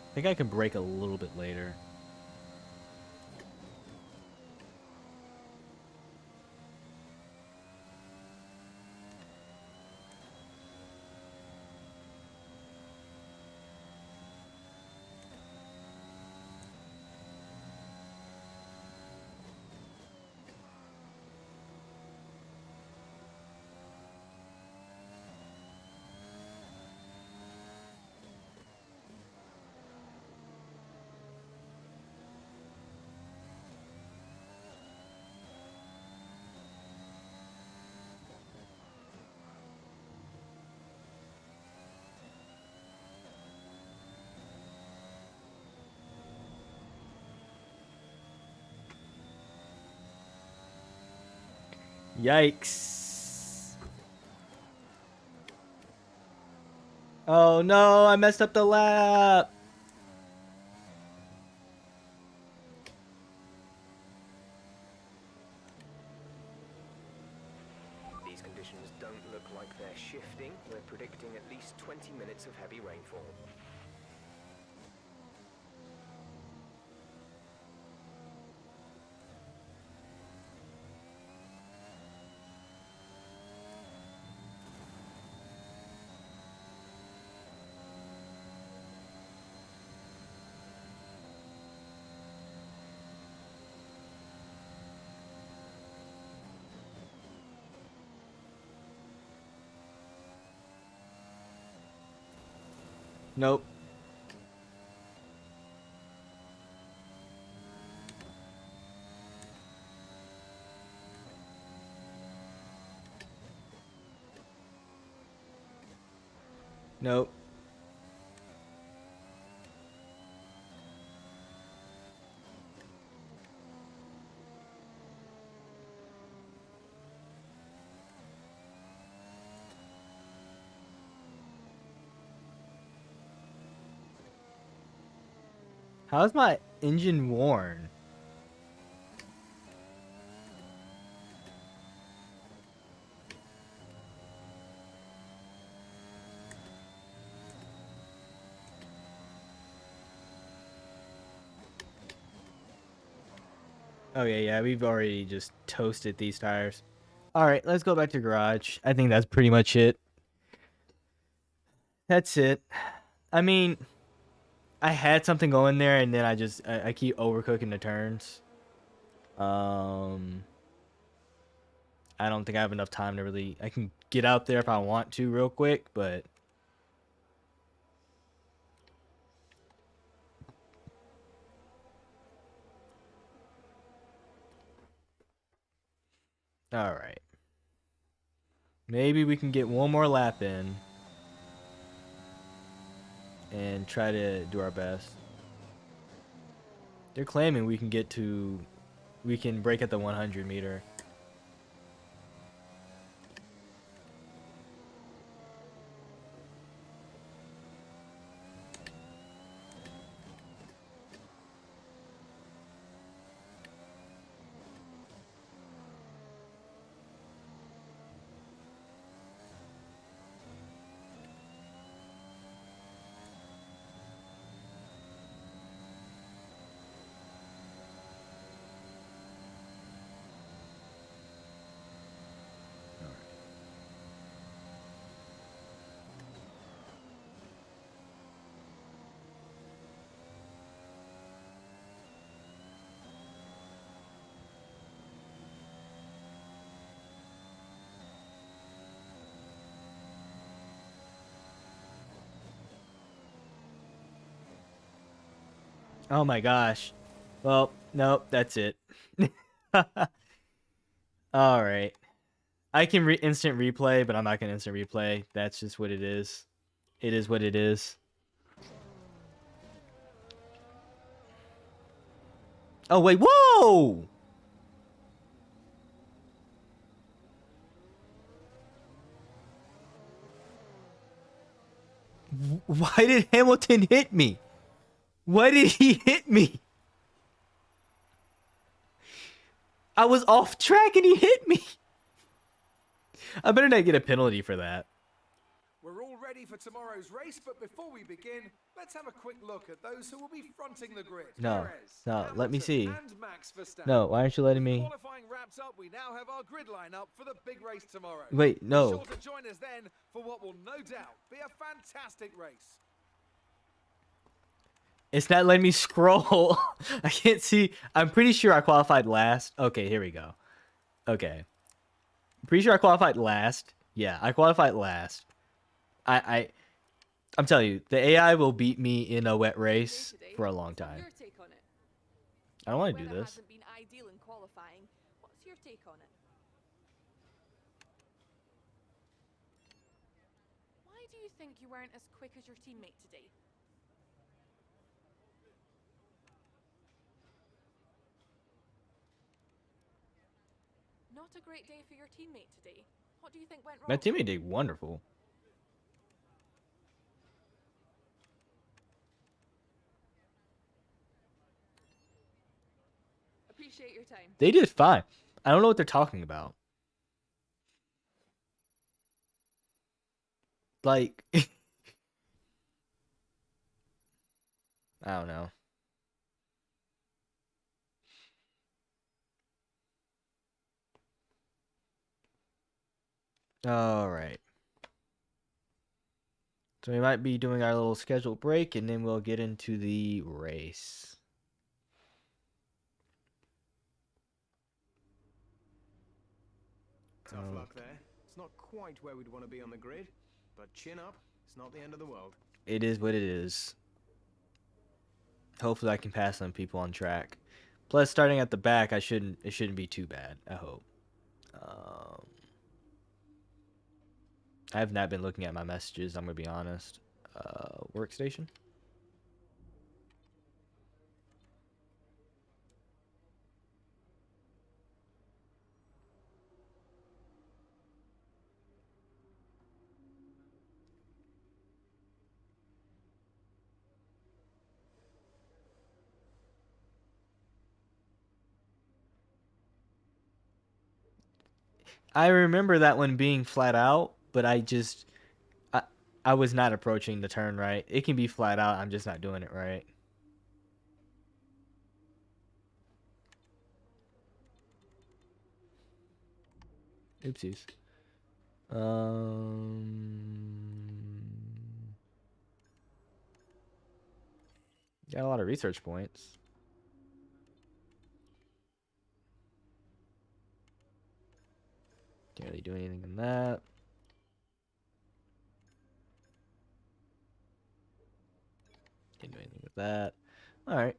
I think I can brake a little bit later. Yikes. Oh no, I messed up the lap. These conditions don't look like they're shifting. We're predicting at least 20 minutes of heavy rainfall. Nope. Nope. How's my engine worn? Oh yeah, we've already just toasted these tires. All right, let's go back to garage. I think that's pretty much it. That's it. I mean, I had something going there, and then I keep overcooking the turns. Um, I don't think I have enough time to really. I can get out there if I want to real quick, but all right. Maybe we can get one more lap in and try to do our best. They're claiming we can break at the 100 meter. Oh my gosh. Well, nope, that's it. All right. I can instant replay, but I'm not gonna instant replay. That's just what it is. It is what it is. Oh wait, whoa! Why did Hamilton hit me? Why did he hit me? I was off track and he hit me. I better not get a penalty for that. We're all ready for tomorrow's race, but before we begin, let's have a quick look at those who will be fronting the grid. No, Perez, no, let me Hamilton, see. and Max Verstappen. No, why aren't you letting With me? qualifying wrapped up, we now have our grid lineup for the big race tomorrow. Wait, Be no. sure to join us then for what will no doubt be a fantastic race. It's not letting me scroll. I can't see. I'm pretty sure I qualified last. Okay, here we go. Okay. Pretty sure I qualified last. Yeah, I qualified last. I'm telling you, the AI will beat me in a wet race for a long time. Your take on it? I don't want to do Weather this. hasn't been ideal in qualifying. What's your take on it? Why do you think you weren't as quick as your teammate today? Not a great day for your teammate today. What do you think went wrong? My teammate did wonderful. Appreciate your time. They did fine. I don't know what they're talking about. Like, I don't know. All right. So we might be doing our little scheduled break, and then we'll get into the race. Tough luck there. It's not quite where we'd want to be on the grid, but chin up, it's not the end of the world. It is what it is. Hopefully I can pass some people on track. Plus, starting at the back, it shouldn't be too bad, I hope. I have not been looking at my messages, I'm going to be honest. Workstation? I remember that one being flat out, but I was not approaching the turn right. It can be flat out, I'm just not doing it right. Oopsies. Got a lot of research points. Can't really do anything in that. Can't do anything with that. All right.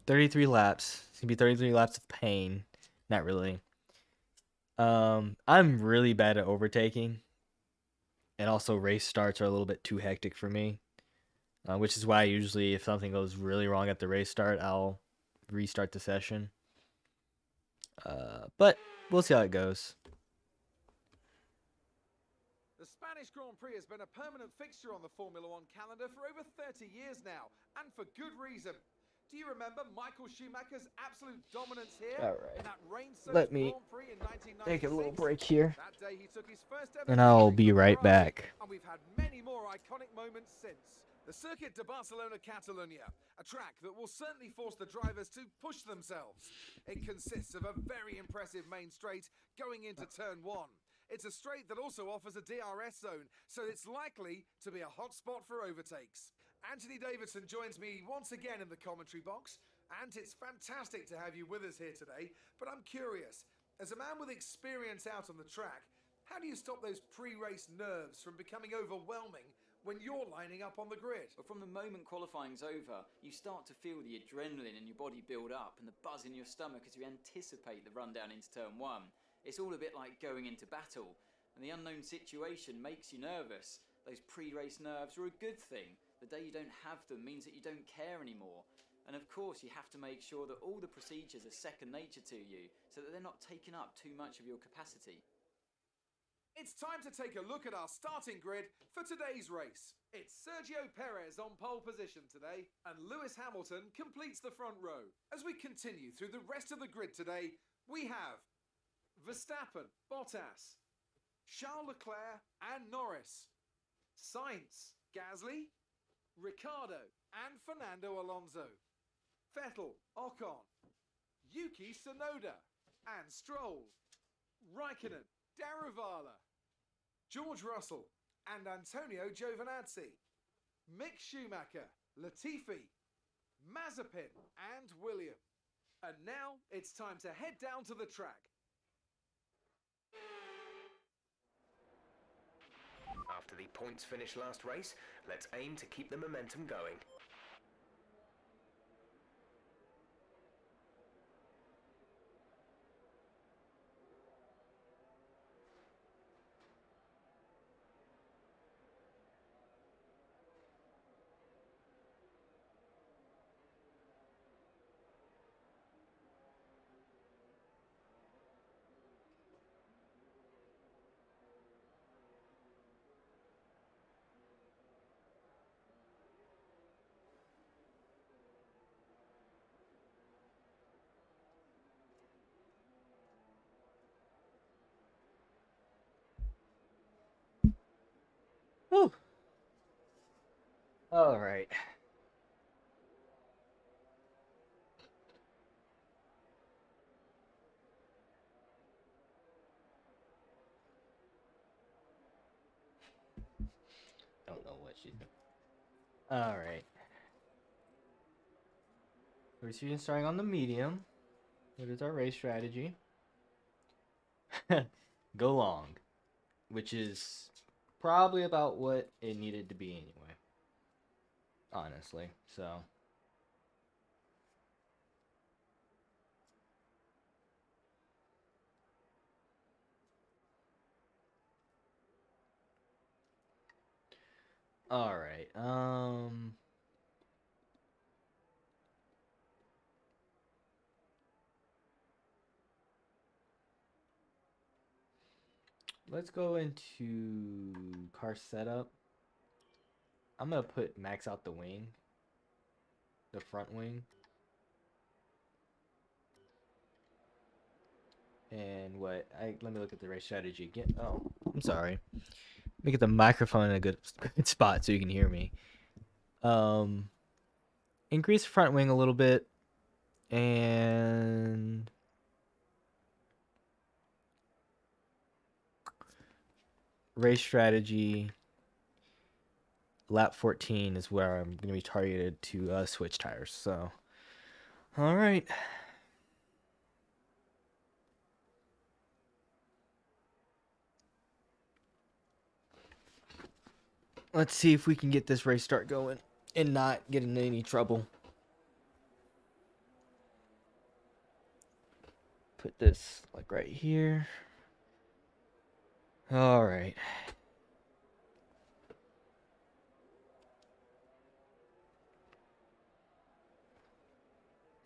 33 laps. It's gonna be 33 laps of pain. Not really. I'm really bad at overtaking, and also race starts are a little bit too hectic for me. Which is why usually if something goes really wrong at the race start, I'll restart the session. But we'll see how it goes. The Spanish Grand Prix has been a permanent fixture on the Formula One calendar for over 30 years now, and for good reason. Do you remember Michael Schumacher's absolute dominance here? All right. In that Let rain-soaked me Grand Prix in 1996? take a little break here, That day he took his first ever and I'll victory be for right Ferrari, back. and we've had many more iconic moments since. The Circuit de Barcelona-Catalunya, a track that will certainly force the drivers to push themselves. It consists of a very impressive main straight going into turn 1. It's a straight that also offers a DRS zone, so it's likely to be a hot spot for overtakes. Anthony Davidson joins me once again in the commentary box, and it's fantastic to have you with us here today, but I'm curious, as a man with experience out on the track, how do you stop those pre-race nerves from becoming overwhelming when you're lining up on the grid? But from the moment qualifying's over, you start to feel the adrenaline in your body build up and the buzz in your stomach as you anticipate the run down into turn 1. It's all a bit like going into battle, and the unknown situation makes you nervous. Those pre-race nerves are a good thing. The day you don't have them means that you don't care anymore. And of course, you have to make sure that all the procedures are second nature to you, so that they're not taking up too much of your capacity. It's time to take a look at our starting grid for today's race. It's Sergio Perez on pole position today, and Lewis Hamilton completes the front row. As we continue through the rest of the grid today, we have Verstappen, Bottas, Charles Leclerc and Norris, Sainz, Gasly, Ricciardo and Fernando Alonso, Vettel, Ocon, Yuki Tsunoda and Stroll, Raikkonen, Daruvala, George Russell and Antonio Giovinazzi, Mick Schumacher, Latifi, Mazepin and Williams. And now it's time to head down to the track. After the points finish last race, let's aim to keep the momentum going. Whew. All right. Don't know what she's doing. All right. We're starting on the medium. What is our race strategy? Go long, which is probably about what it needed to be anyway. Honestly, so. All right. Let's go into car setup. I'm gonna put max out the wing, the front wing. And let me look at the race strategy again. Oh, I'm sorry. Let me get the microphone in a good spot so you can hear me. Increase front wing a little bit, and race strategy. Lap 14 is where I'm going to be targeted to switch tires. So, all right. Let's see if we can get this race start going and not get into any trouble. Put this like right here. All right.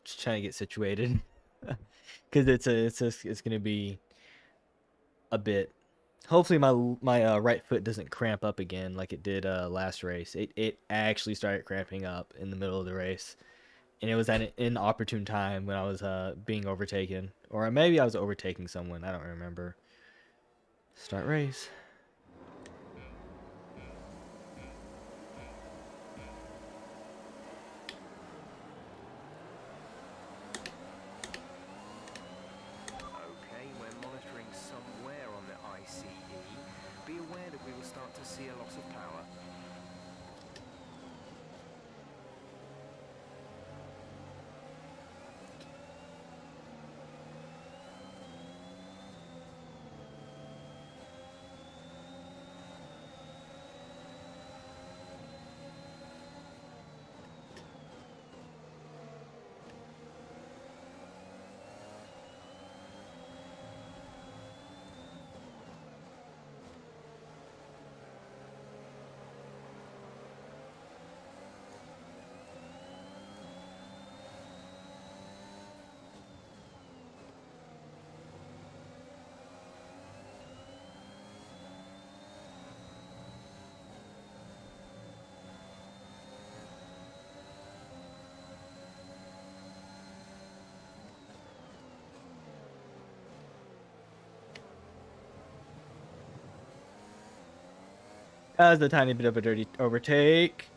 Just trying to get situated because it's gonna be a bit. Hopefully my right foot doesn't cramp up again like it did last race. It actually started cramping up in the middle of the race, and it was at an inopportune time when I was being overtaken, or maybe I was overtaking someone. I don't remember. Start race. Okay, we're monitoring somewhere on the ICE. Be aware that we will start to see a loss of power. That was a tiny bit of a dirty overtake.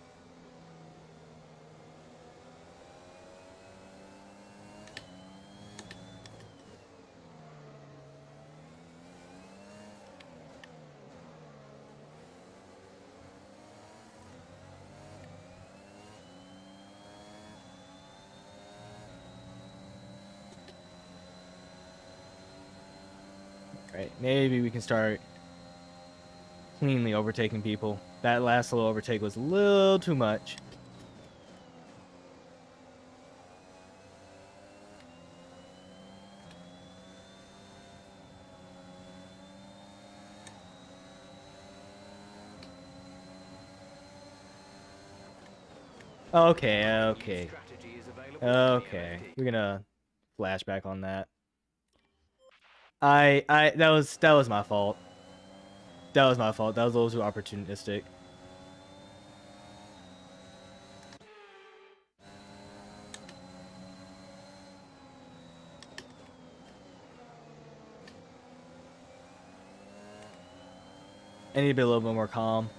Right, maybe we can start cleanly overtaking people. That last little overtake was a little too much. Okay. Strategy is available from the Okay. LFD. We're gonna flashback on that. That was my fault. That was my fault. That was a little too opportunistic. I need to be a little bit more calm.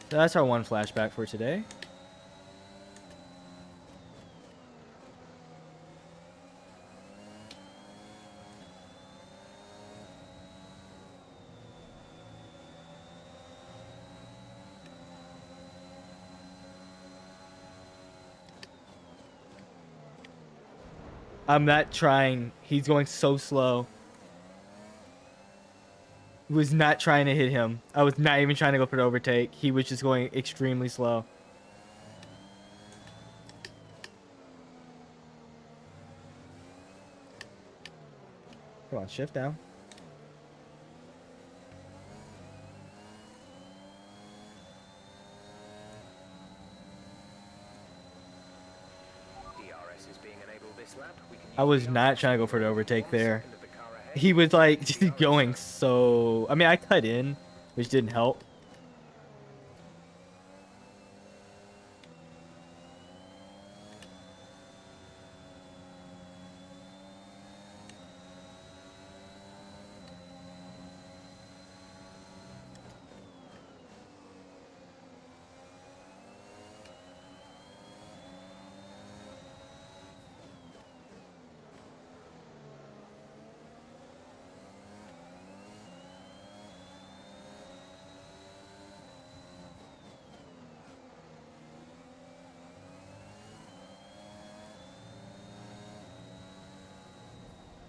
So that's our one flashback for today. I'm not trying. He's going so slow. Was not trying to hit him. I was not even trying to go for the overtake. He was just going extremely slow. Come on, shift down. DRS is being enabled this lap. We can I use was not DRS trying to go to for the remove overtake 1 there. second of the car ahead. He was like just DRS going zone. so. I mean, I cut in, which didn't help.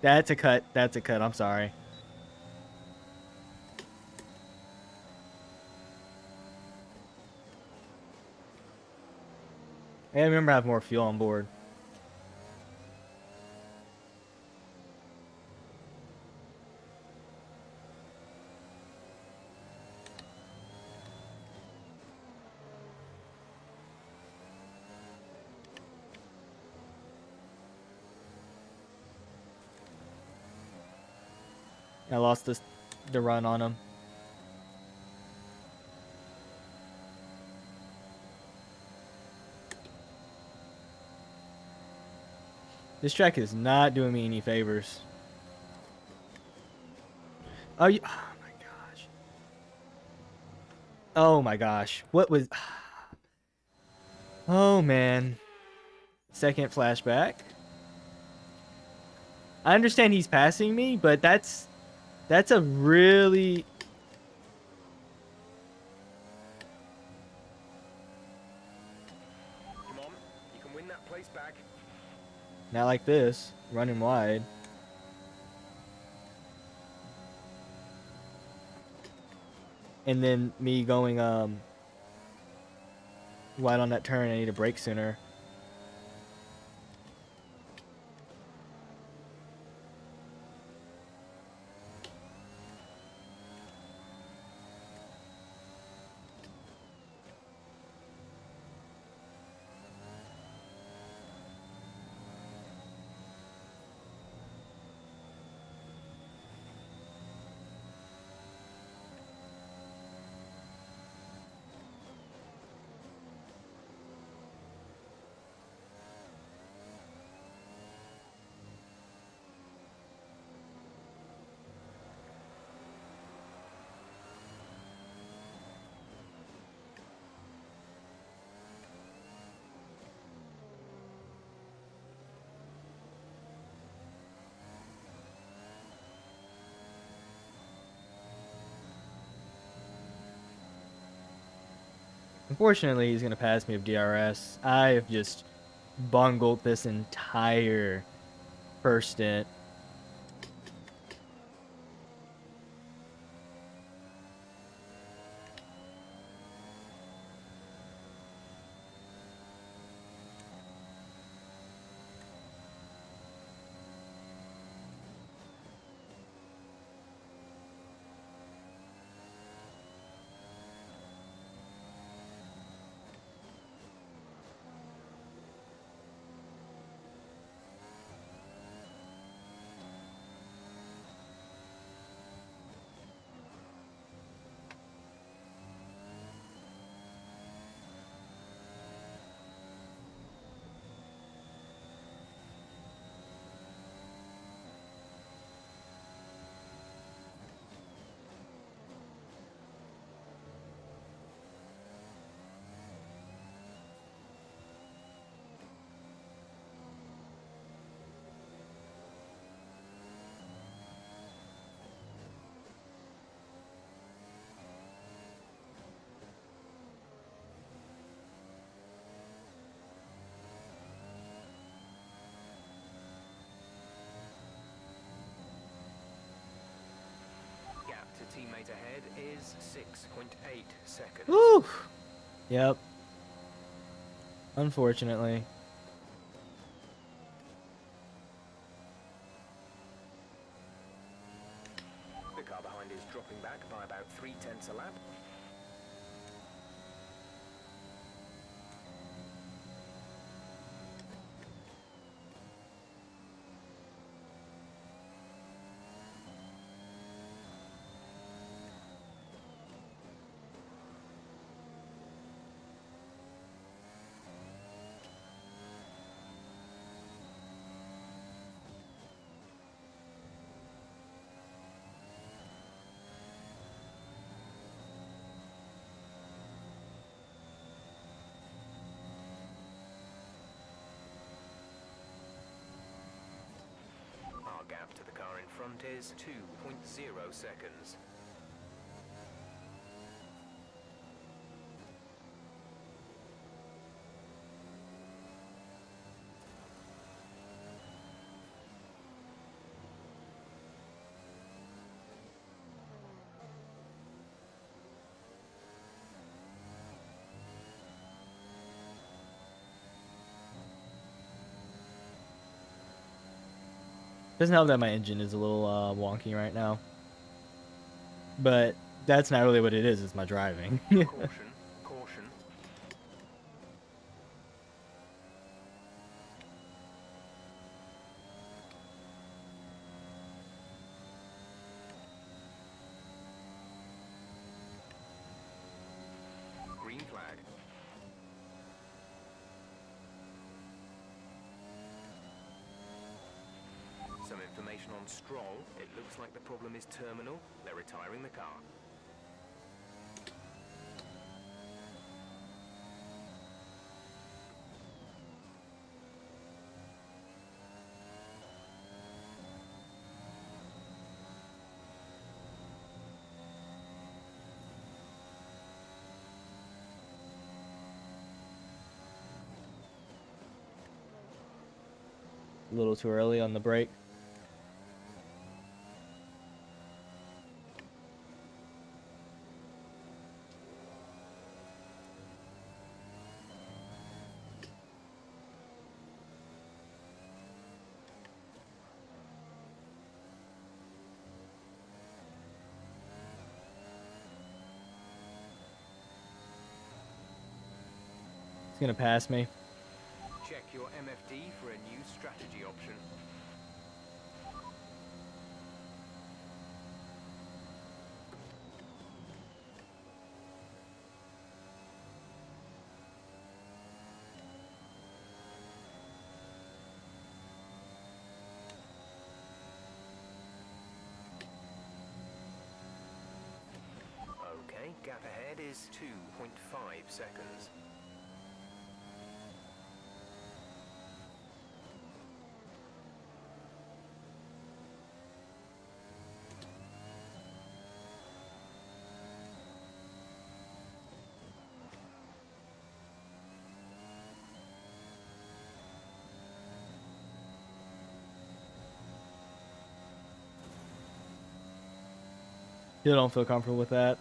That's a cut. That's a cut. I'm sorry. I remember I have more fuel on board. I lost the run on him. This track is not doing me any favors. Oh, oh my gosh. Oh my gosh. What was... Oh man. Second flashback. I understand he's passing me, but that's a really... Come on, you can win that place back. Not like this. Running wide. And then me going wide on that turn. I need to brake sooner. Unfortunately, he's going to pass me with DRS. I have just bungled this entire first stint. Gap to teammate ahead is 6.8 seconds. Woo! Yep. Unfortunately. The car behind is dropping back by about 3/10 a lap. Our gap to the car in front is 2.0 seconds. Doesn't help that my engine is a little wonky right now. But that's not really what it is, it's my driving. Caution, caution. Green flag. Some information on Stroll. It looks like the problem is terminal. They're retiring the car. A little too early on the brake. It's gonna pass me. Check your MFD for a new strategy option. Okay, gap ahead is 2.5 seconds. Still don't feel comfortable with that.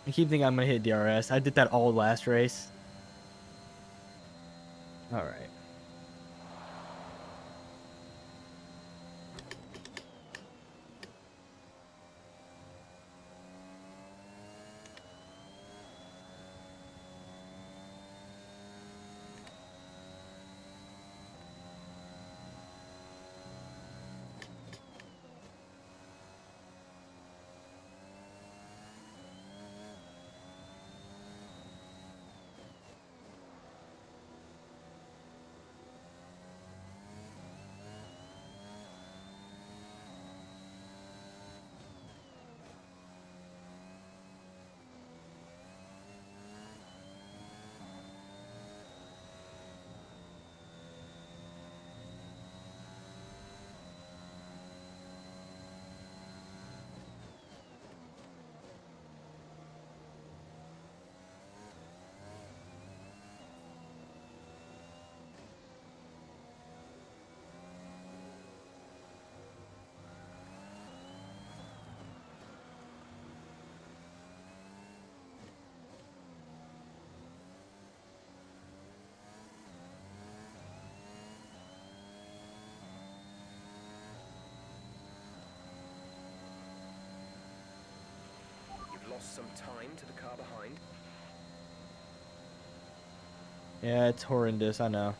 I keep thinking I'm gonna hit DRS. I did that all last race. Alright. You've lost some time to the car behind. Yeah, it's horrendous, I know.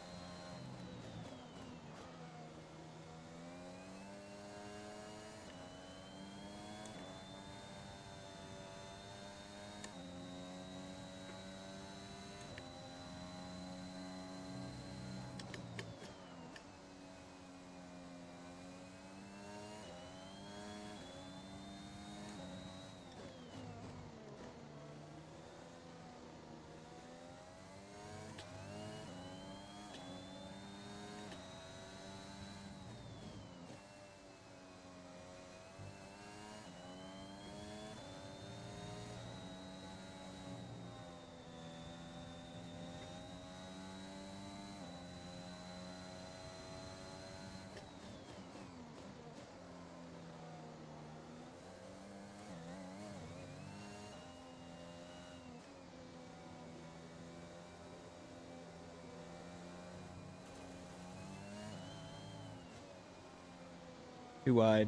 Too wide.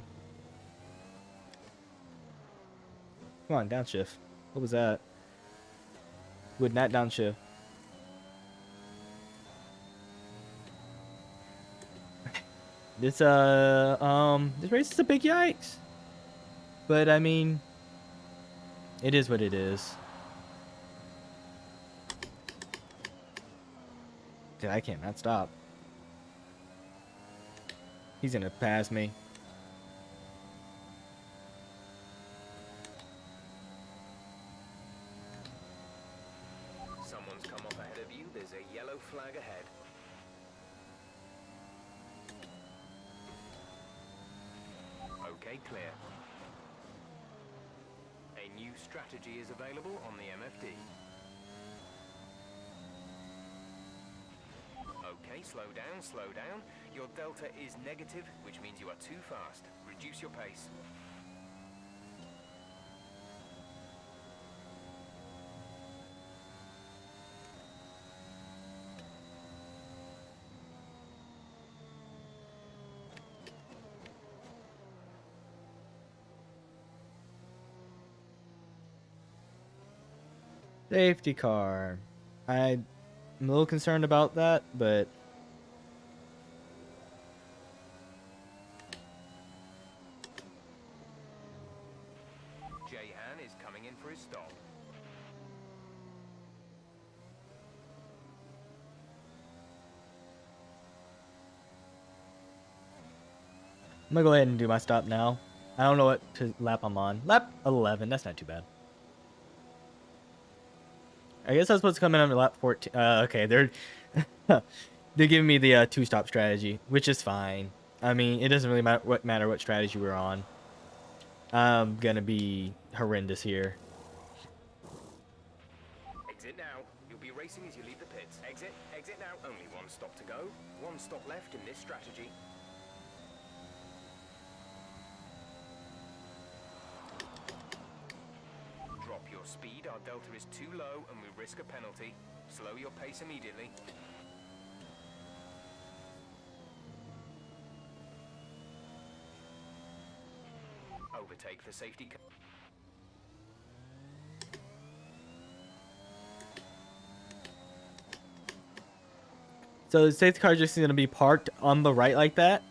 Come on, downshift. What was that? Would not downshift. This race is a big yikes. But I mean, it is what it is. Dude, I can't not stop. He's gonna pass me. Someone's come off ahead of you. There's a yellow flag ahead. Okay, clear. A new strategy is available on the MFD. Okay, slow down, slow down. Your delta is negative, which means you are too fast. Reduce your pace. Safety car. I'm a little concerned about that, but Jayhan is coming in for his stop. I'm gonna go ahead and do my stop now. I don't know what lap I'm on. Lap 11. That's not too bad. I guess I'm supposed to come in on lap 14. Okay, they're giving me the two-stop strategy, which is fine. I mean, it doesn't really matter what strategy we're on. I'm gonna be horrendous here. Exit now. You'll be racing as you leave the pits. Exit, exit now. Only one stop to go. One stop left in this strategy. Drop your speed. Our delta is too low and we risk a penalty. Slow your pace immediately. Overtake the safety car. So the safety car is just gonna be parked on the right like that.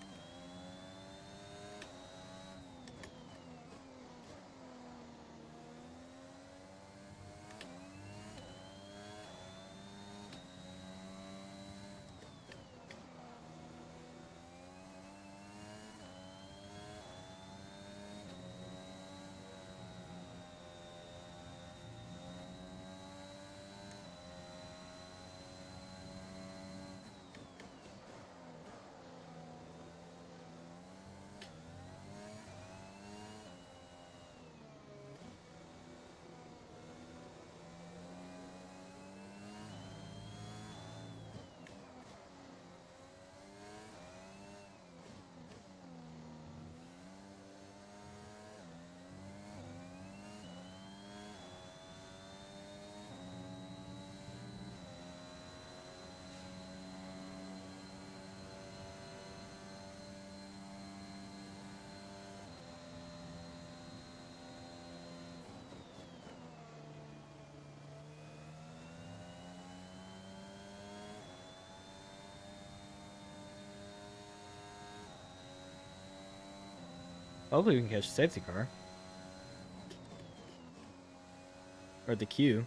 Hopefully we can catch the safety car. Or the queue.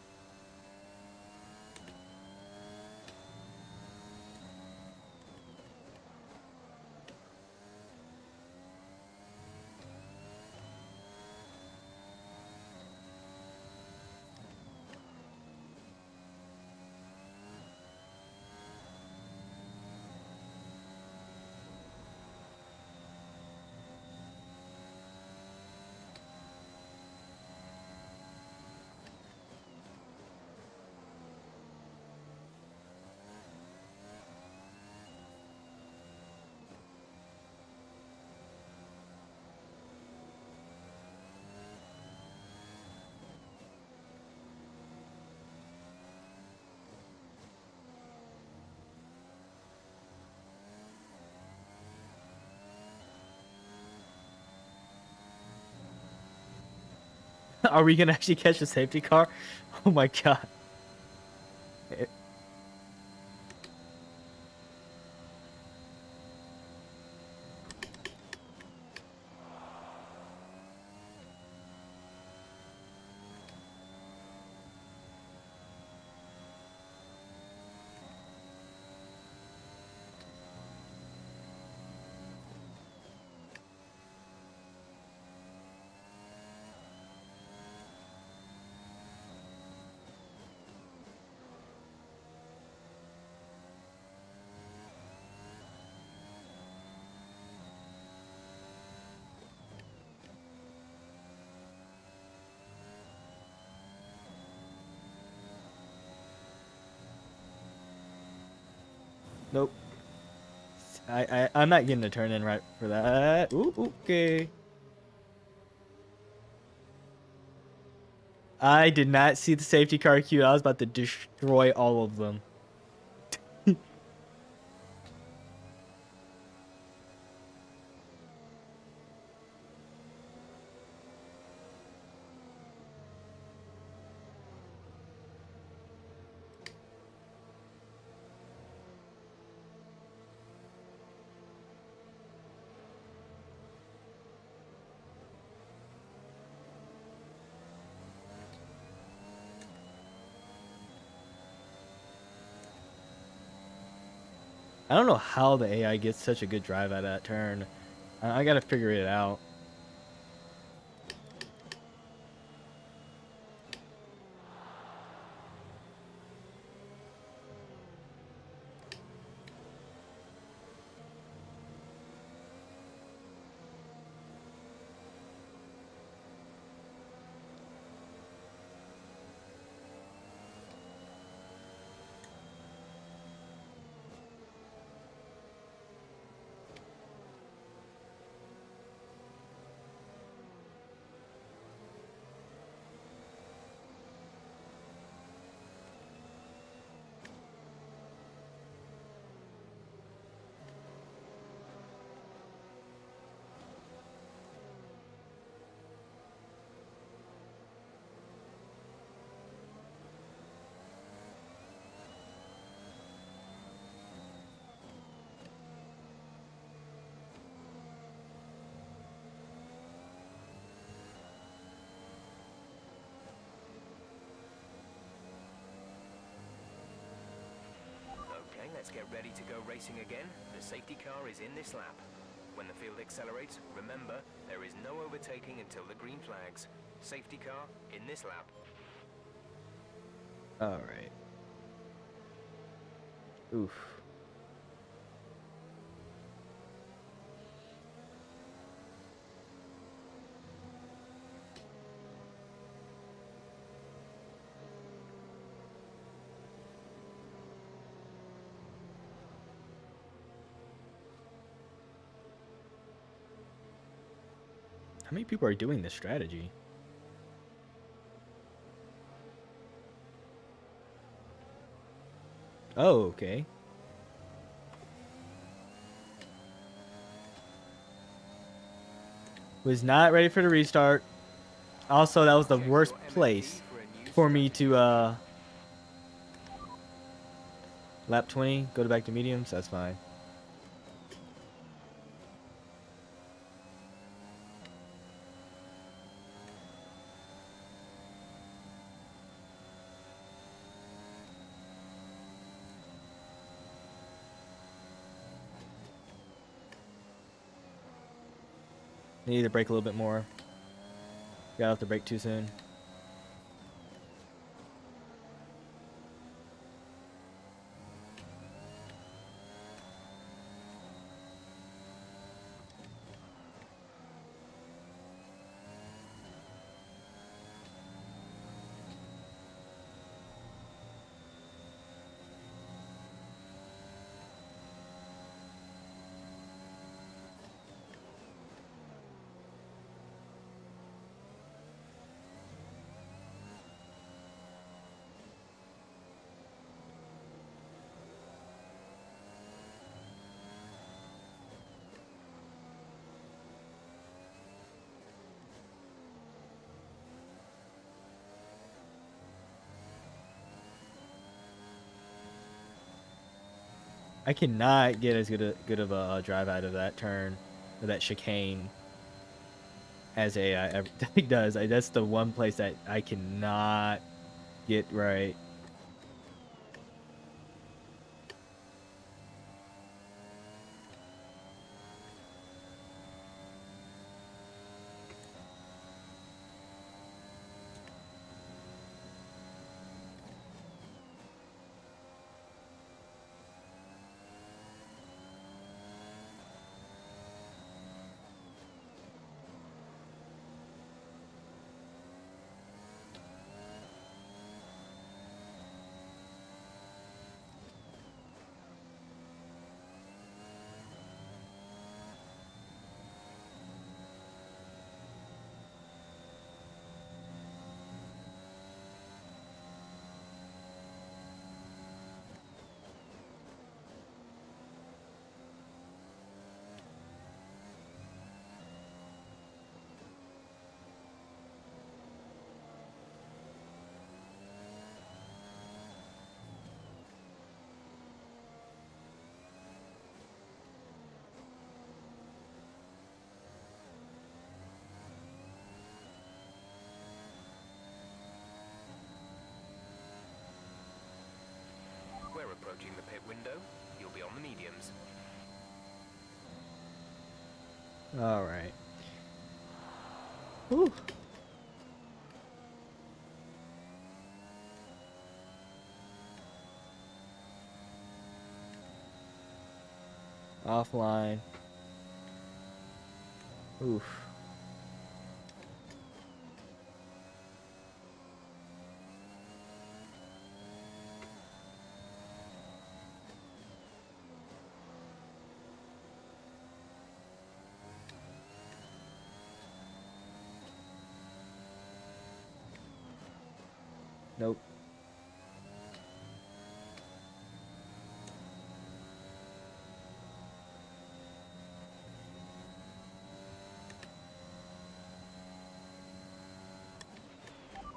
Are we gonna actually catch the safety car? Oh my god. Nope. I'm not getting a turn in right for that. Ooh, okay. I did not see the safety car queue. I was about to destroy all of them. I don't know how the AI gets such a good drive out of that turn. I gotta figure it out. Okay, let's get ready to go racing again. The safety car is in this lap. When the field accelerates, remember, there is no overtaking until the green flags. Safety car in this lap. All right. Oof. How many people are doing this strategy? Oh, okay. Was not ready for the restart. Also, that was the worst place for me to lap 20, go back to mediums. That's fine. Need to brake a little bit more. Got off the brake too soon. I cannot get as good of a drive out of that turn, or that chicane, as AI ever does. That's the one place that I cannot get right. We're approaching the pit window. You'll be on the mediums. All right. Whew. Offline. Oof. Nope.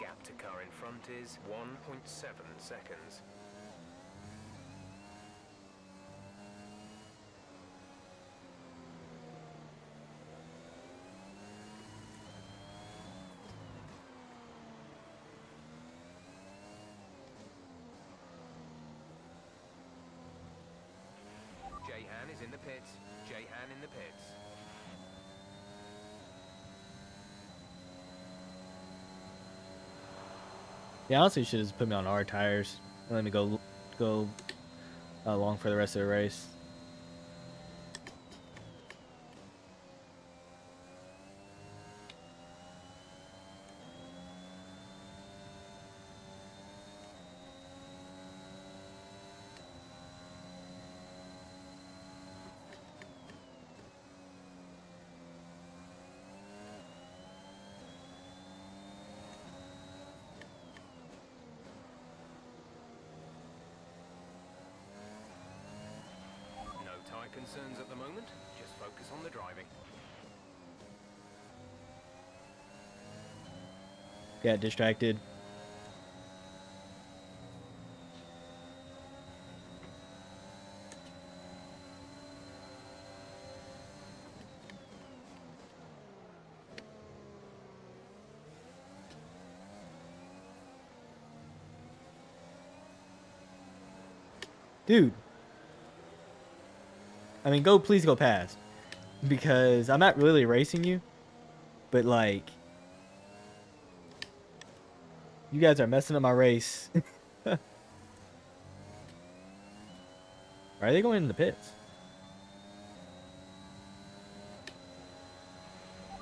Gap to car in front is 1.7 seconds. Jayhan is in the pits. Jayhan in the pits. Yeah, honestly, you should just put me on our tires and let me go along for the rest of the race. No tyre concerns at the moment. Just focus on the driving. Got distracted. Dude. I mean, please go past. Because I'm not really racing you. But, like, you guys are messing up my race. Why are they going in the pits?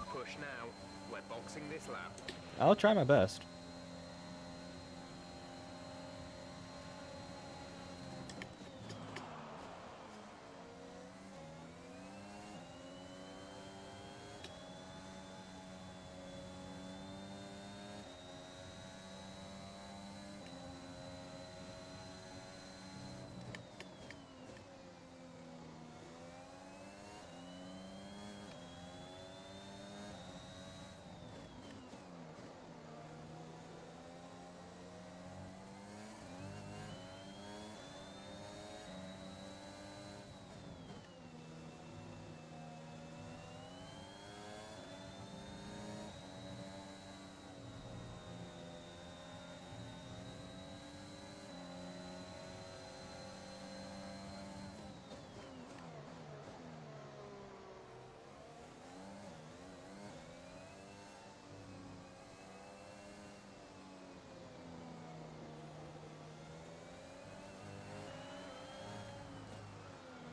Push now. We're boxing this lap. I'll try my best.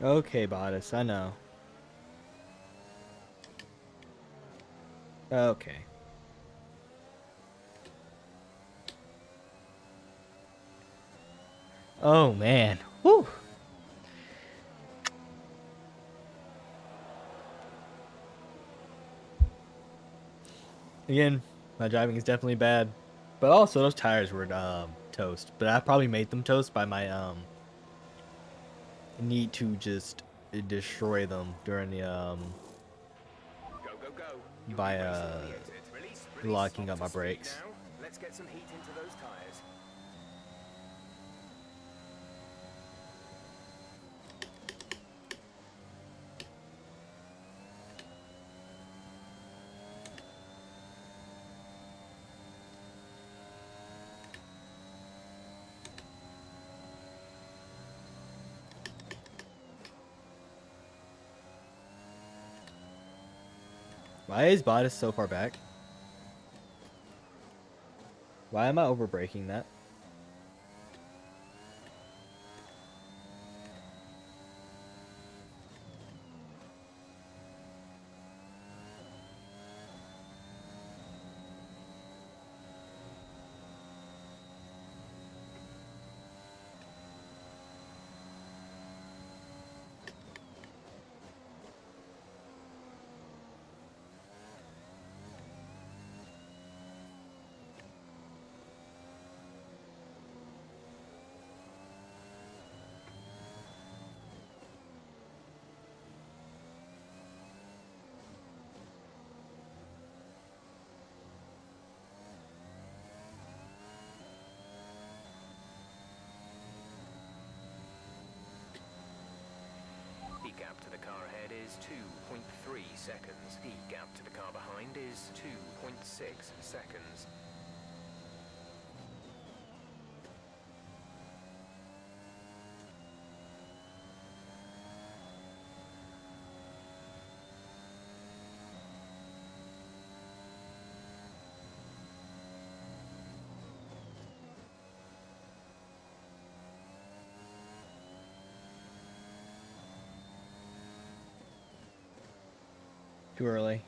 Okay, Bodice, I know. Okay. Oh man. Whew. Again, my driving is definitely bad. But also those tires were toast. But I probably made them toast by my need to just destroy them during the Go, go, go. You'll by be racing on the exit. Release, release. locking Off up to my speed brakes. now. Let's get some heat into those tires. Why is Bodice so far back? Why am I over braking that? The gap to the car ahead is 2.3 seconds. The gap to the car behind is 2.6 seconds. Too early.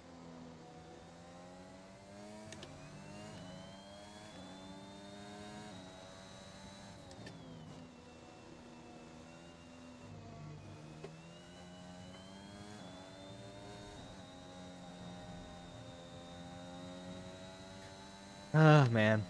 Ah, man.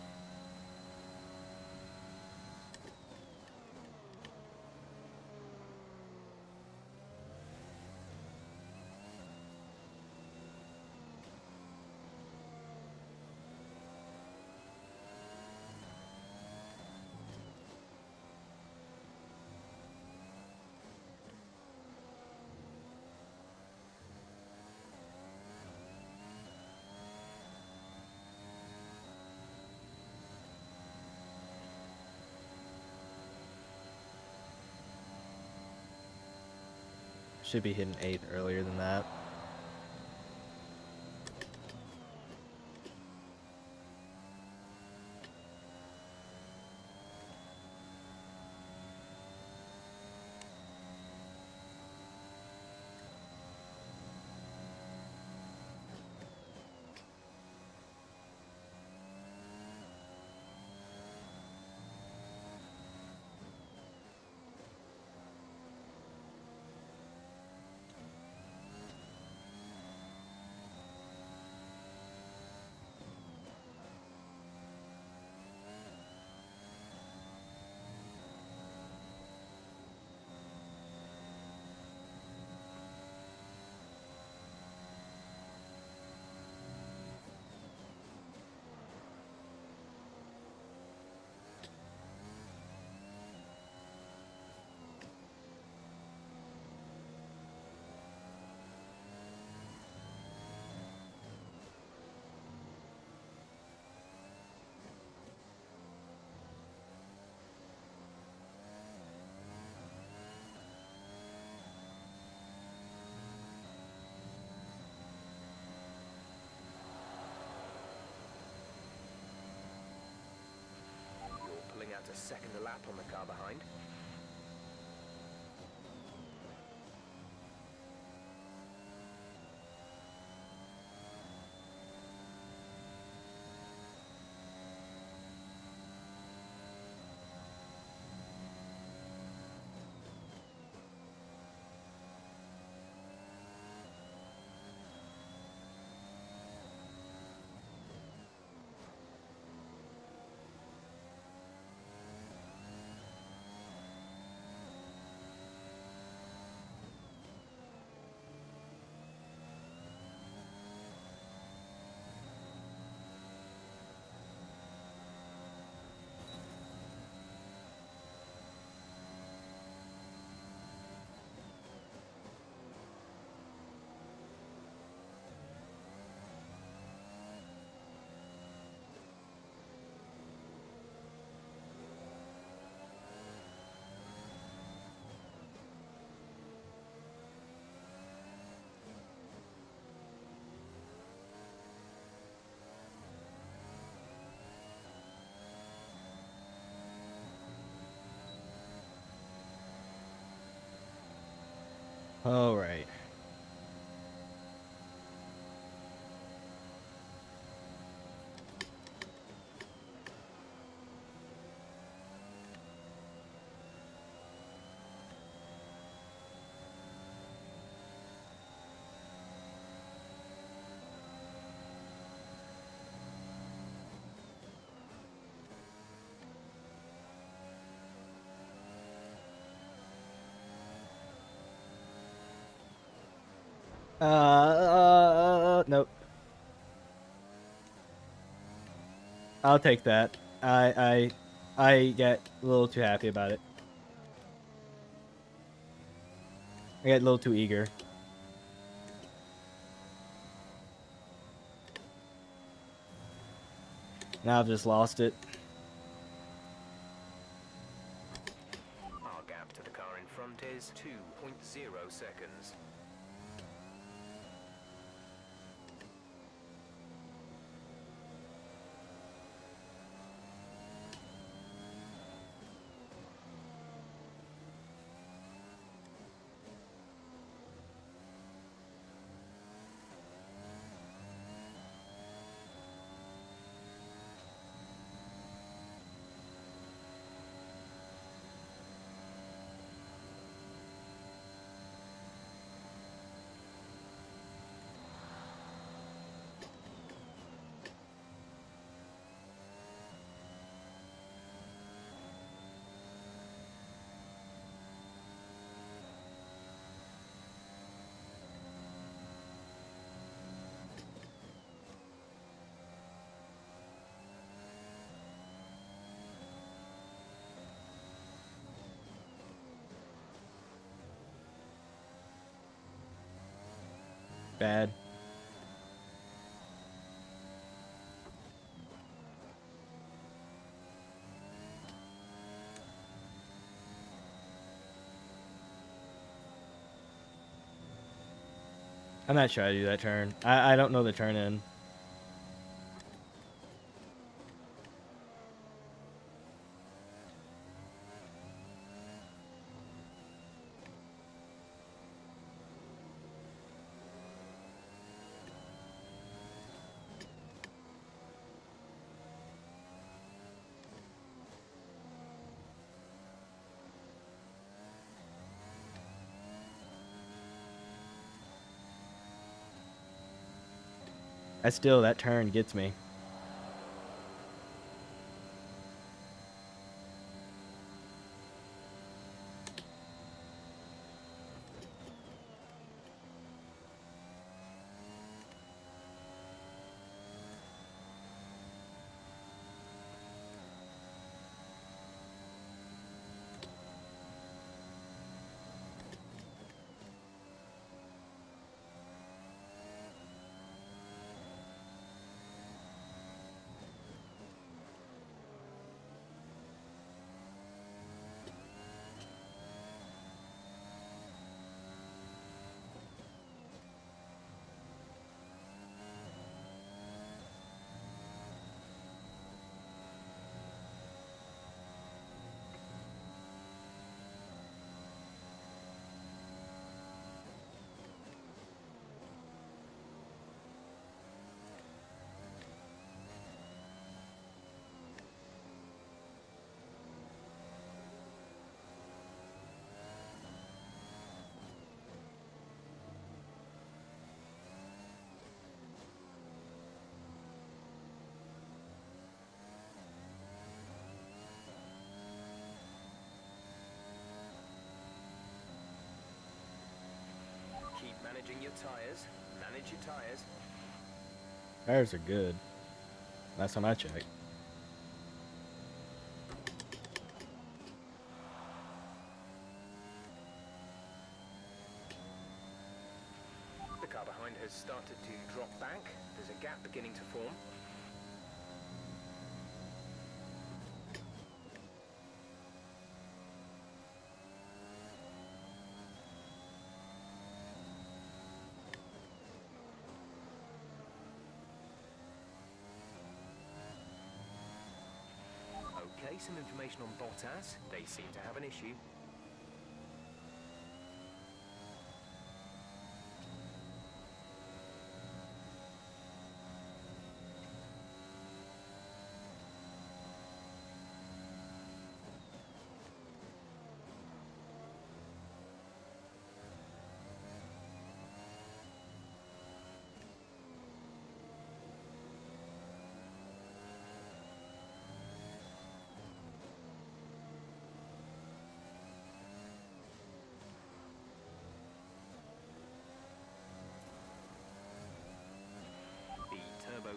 Should be hitting 8 earlier than that. You're pulling out a second lap on the car behind. All right. Nope. I'll take that. I get a little too happy about it. I get a little too eager. Now I've just lost it. Our gap to the car in front is 2.0 seconds. Bad. I'm not sure how to do that turn. I don't know the turn in. That turn gets me. Keep managing your tyres. Manage your tyres. Tires are good. Last time I checked. The car behind has started to drop back. There's a gap beginning to form. Okay, some information on Bottas. They seem to have an issue.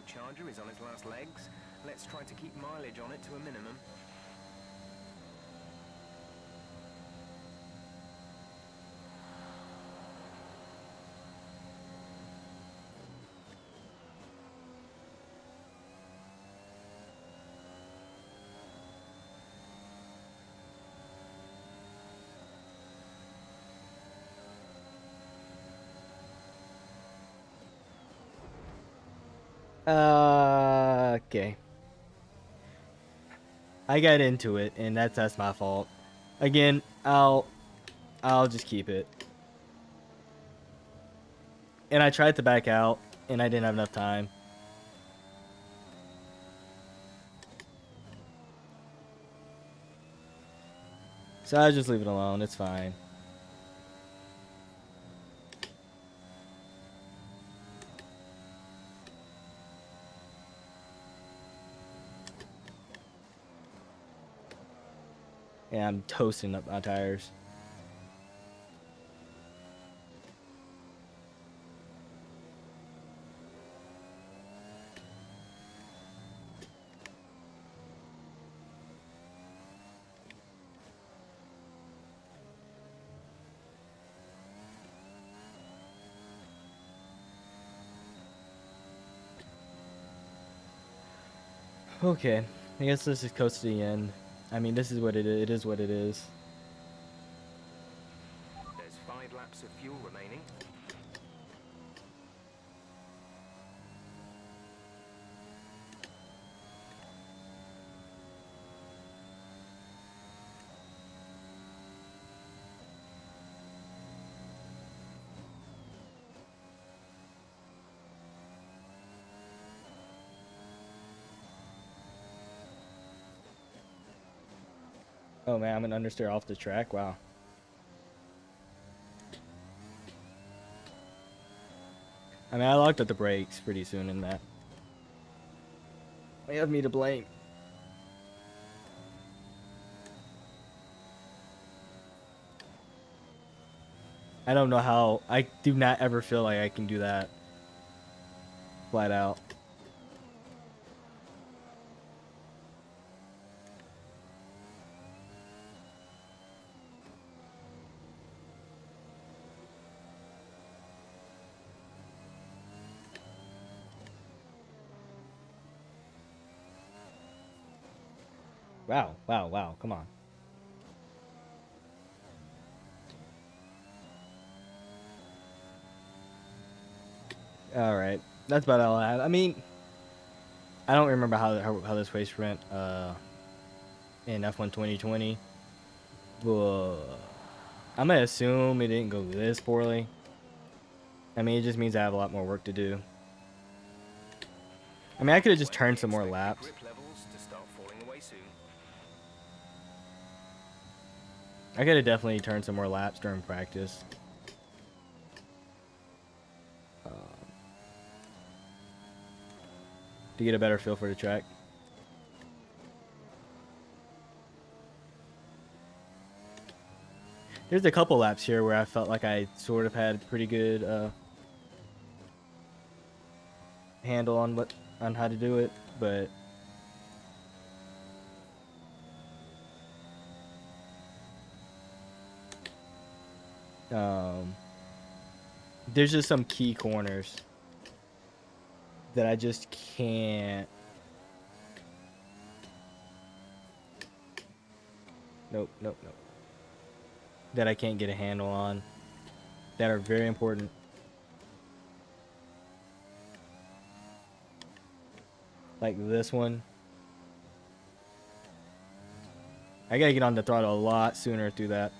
turbocharger is on its last legs. Let's try to keep mileage on it to a minimum. Okay. I got into it, and that's my fault. Again, I'll just keep it. And I tried to back out, and I didn't have enough time. So I just leave it alone. It's fine. Yeah, I'm toasting up my tires. Okay, I guess let's just coast to the end. I mean, this is what it is. It is what it is. There's 5 laps of fuel remaining. Oh man, I'm an understeer off the track. Wow. I mean, I locked up the brakes pretty soon in that. They have me to blame. I don't know how. I do not ever feel like I can do that. Flat out. Wow, wow, wow. Come on. All right. That's about all I have. I mean, I don't remember how this race went in F1 2020. But I'm going to assume it didn't go this poorly. I mean, it just means I have a lot more work to do. I mean, I could have just turned some more laps. Grip levels to start falling away soon. I could have definitely turned some more laps during practice. To get a better feel for the track. There's a couple laps here where I felt like I sort of had pretty good handle on how to do it, but there's just some key corners that I just can't. Nope. That I can't get a handle on. That are very important. Like this one. I gotta get on the throttle a lot sooner through that.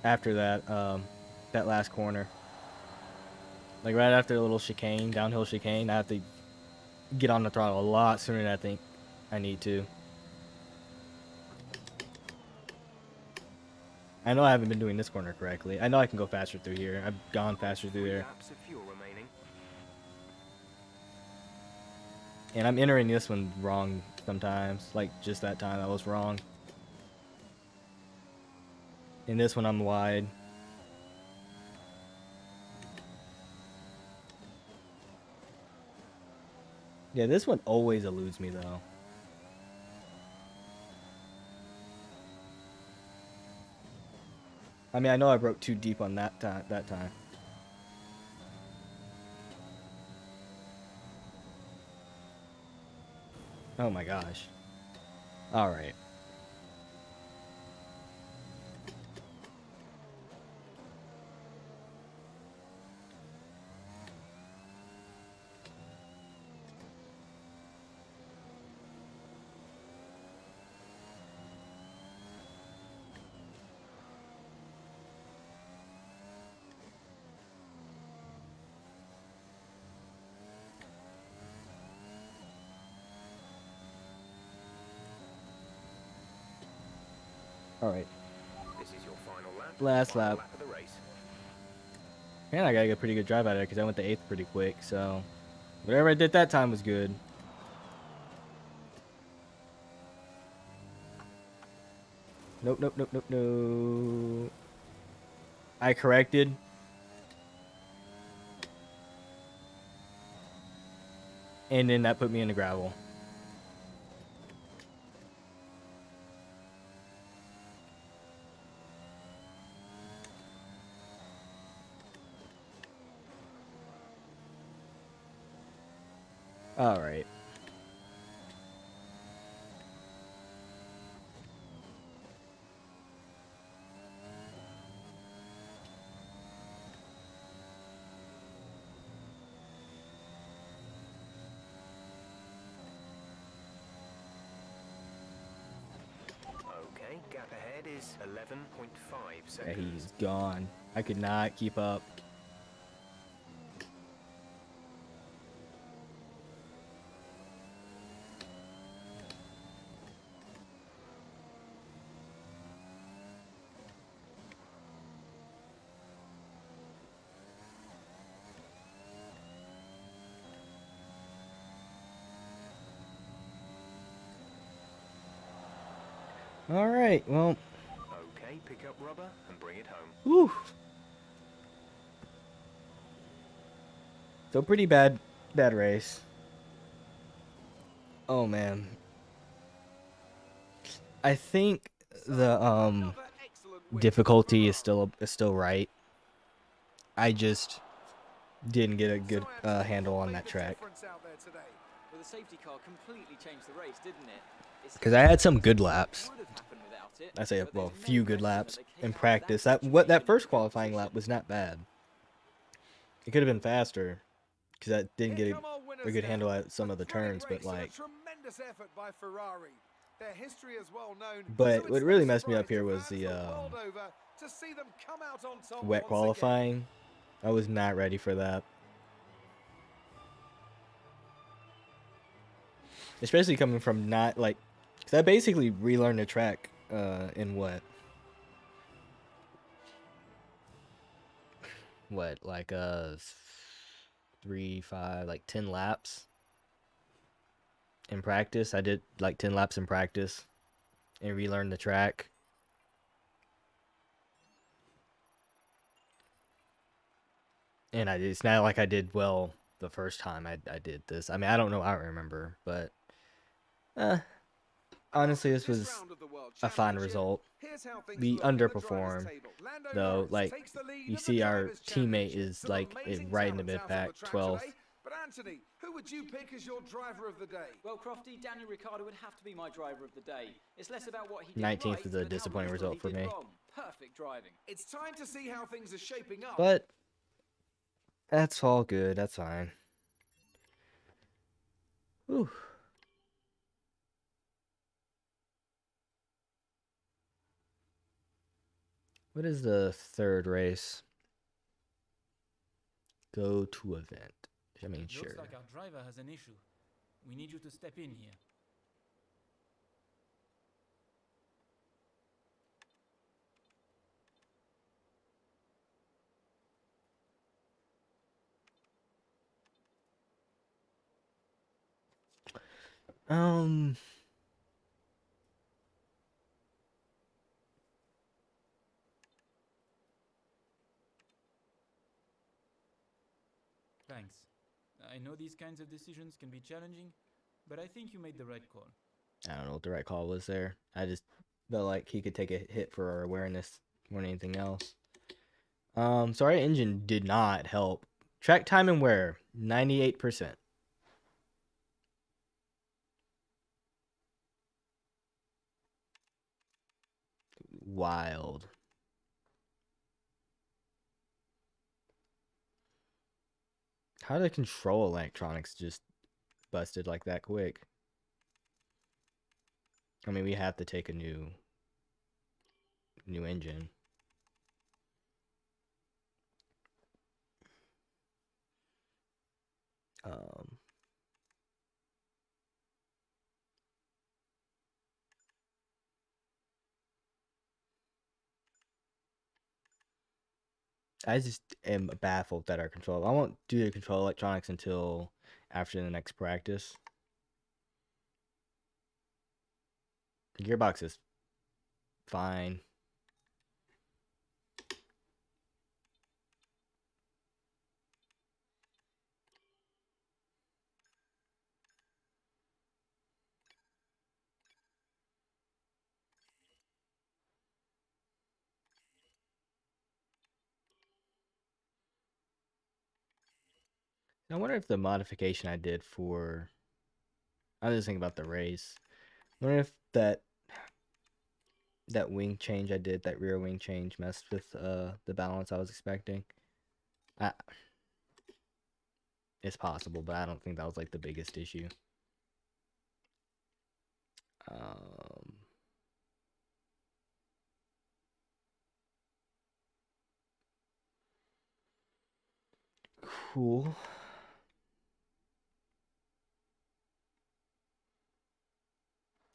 After that, that last corner. Like right after a little chicane, downhill chicane, I have to get on the throttle a lot sooner than I think I need to. I know I haven't been doing this corner correctly. I know I can go faster through here. I've gone faster through 3 there. laps of fuel remaining. And I'm entering this one wrong sometimes. Like just that time I was wrong. In this one I'm wide. Yeah, this one always eludes me though. I mean, I know I broke too deep on that time. Oh my gosh. All right. All right. This is your final lap. Last Final lap. of the race. And I got a pretty good drive out of it because I went to 8th pretty quick. So whatever I did that time was good. Nope, nope, nope, nope, no. I corrected. And then that put me in the gravel. All right. Okay, gap ahead is 11.5 Yeah, seconds. he's gone. I could not keep up. All right. Well, Okay, pick up rubber and bring it home. whew. So pretty bad race. Oh man. I think the Another excellent win difficulty for is still right. I just didn't get a good So, Anthony, handle what on made that the track. difference out there today? Well, the safety car completely changed the race, didn't it? It's Because I had some good what laps. would have happened without it, I say, but well, a there's no few good question that laps they in came out of practice. That situation first in a good qualifying lap position. was not bad. It could have been faster because I didn't Here get come our a winners good now. handle at some A of the thrilling turns, but race and a like, tremendous effort by Ferrari. Their history is well known, so but it's what no really messed me surprise up here to was fans the the world over to see them come out on top wet once again. qualifying. I was not ready for that. Especially coming from not like, because I basically relearned the track in what like 3, 5, like 10 laps in practice. I did like 10 laps in practice and relearned the track. And it's not like I did well the first time I did this. I mean, I don't know. I don't remember, but honestly, this was round of the World a fine Championship, result. here's how things We look in the drivers' underperformed table. Lando though. Norris Like takes the lead you of the see, our drivers' teammate championship. is Some like amazing right in the talents mid out on the pack, track 12th. today. But Anthony, who would you pick as your driver of the day? Well, Crofty, Daniel Ricciardo would have to be my driver of the day. It's less about what he did 19th right is a than how disappointing little result he for did me. wrong. Perfect driving. It's time to see how things are shaping up. But that's all good. That's fine. Whew. What is the third race? Go to event. I mean, Looks sure. like our driver has an issue. We need you to step in here. Um. Thanks. I know these kinds of decisions can be challenging, but I think you made the right call. I don't know what the right call was there. I just felt like he could take a hit for our awareness more than anything else. So our engine did not help. Track time and wear, 98%. Wild. How did the control electronics just busted like that quick? I mean, we have to take a new engine. Um, I just am baffled that our control. I won't do the control electronics until after the next practice. The gearbox is fine. I wonder if the modification I did for. I was just thinking about the race. I wonder if that wing change I did, that rear wing change, messed with the balance I was expecting. I, it's possible, but I don't think that was like the biggest issue. Um, cool.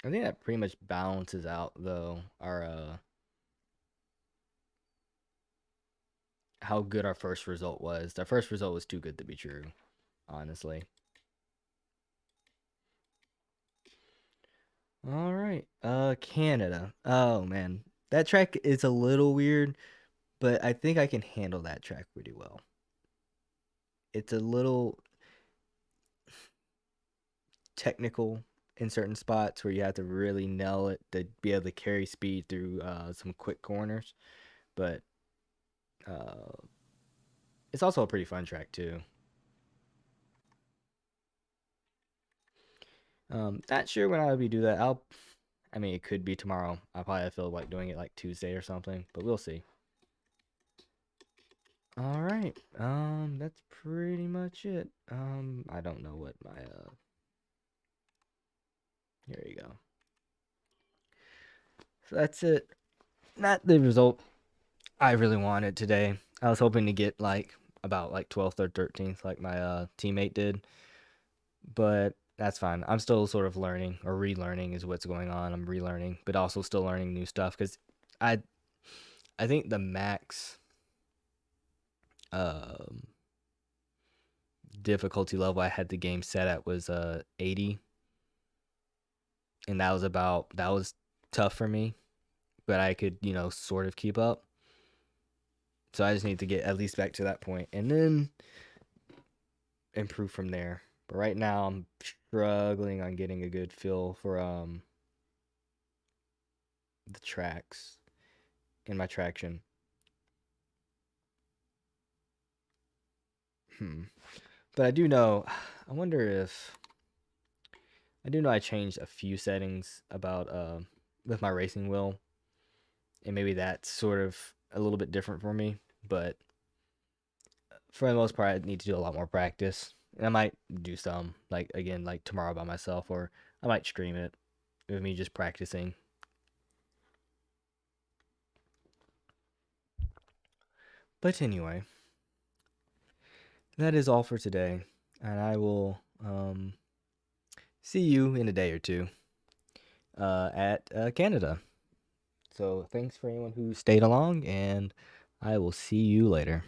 I think that pretty much balances out though our how good our first result was. Our first result was too good to be true, honestly. All right. Canada. Oh man. That track is a little weird, but I think I can handle that track pretty well. It's a little technical in certain spots where you have to really nail it to be able to carry speed through some quick corners, but uh, it's also a pretty fun track too. Not sure when I'll be do that. I mean, it could be tomorrow. I probably feel like doing it like Tuesday or something, but we'll see. All right. That's pretty much it. I don't know what my here you go. So that's it. Not the result I really wanted today. I was hoping to get like about like 12th or 13th like my teammate did, but that's fine. I'm still sort of learning or relearning is what's going on. I'm relearning, but also still learning new stuff cuz I I think the max um difficulty level I had the game set at was 80, and that was tough for me, but I could, sort of keep up. So I just need to get at least back to that point and then improve from there. But right now I'm struggling on getting a good feel for the tracks and my traction. But I do know I do know I changed a few settings about with my racing wheel, and maybe that's sort of a little bit different for me, but for the most part I need to do a lot more practice. And I might do some like again like tomorrow by myself, or I might stream it with me just practicing. But anyway, that is all for today, and I will see you in a day or two at Canada. So thanks for anyone who stayed along, and I will see you later.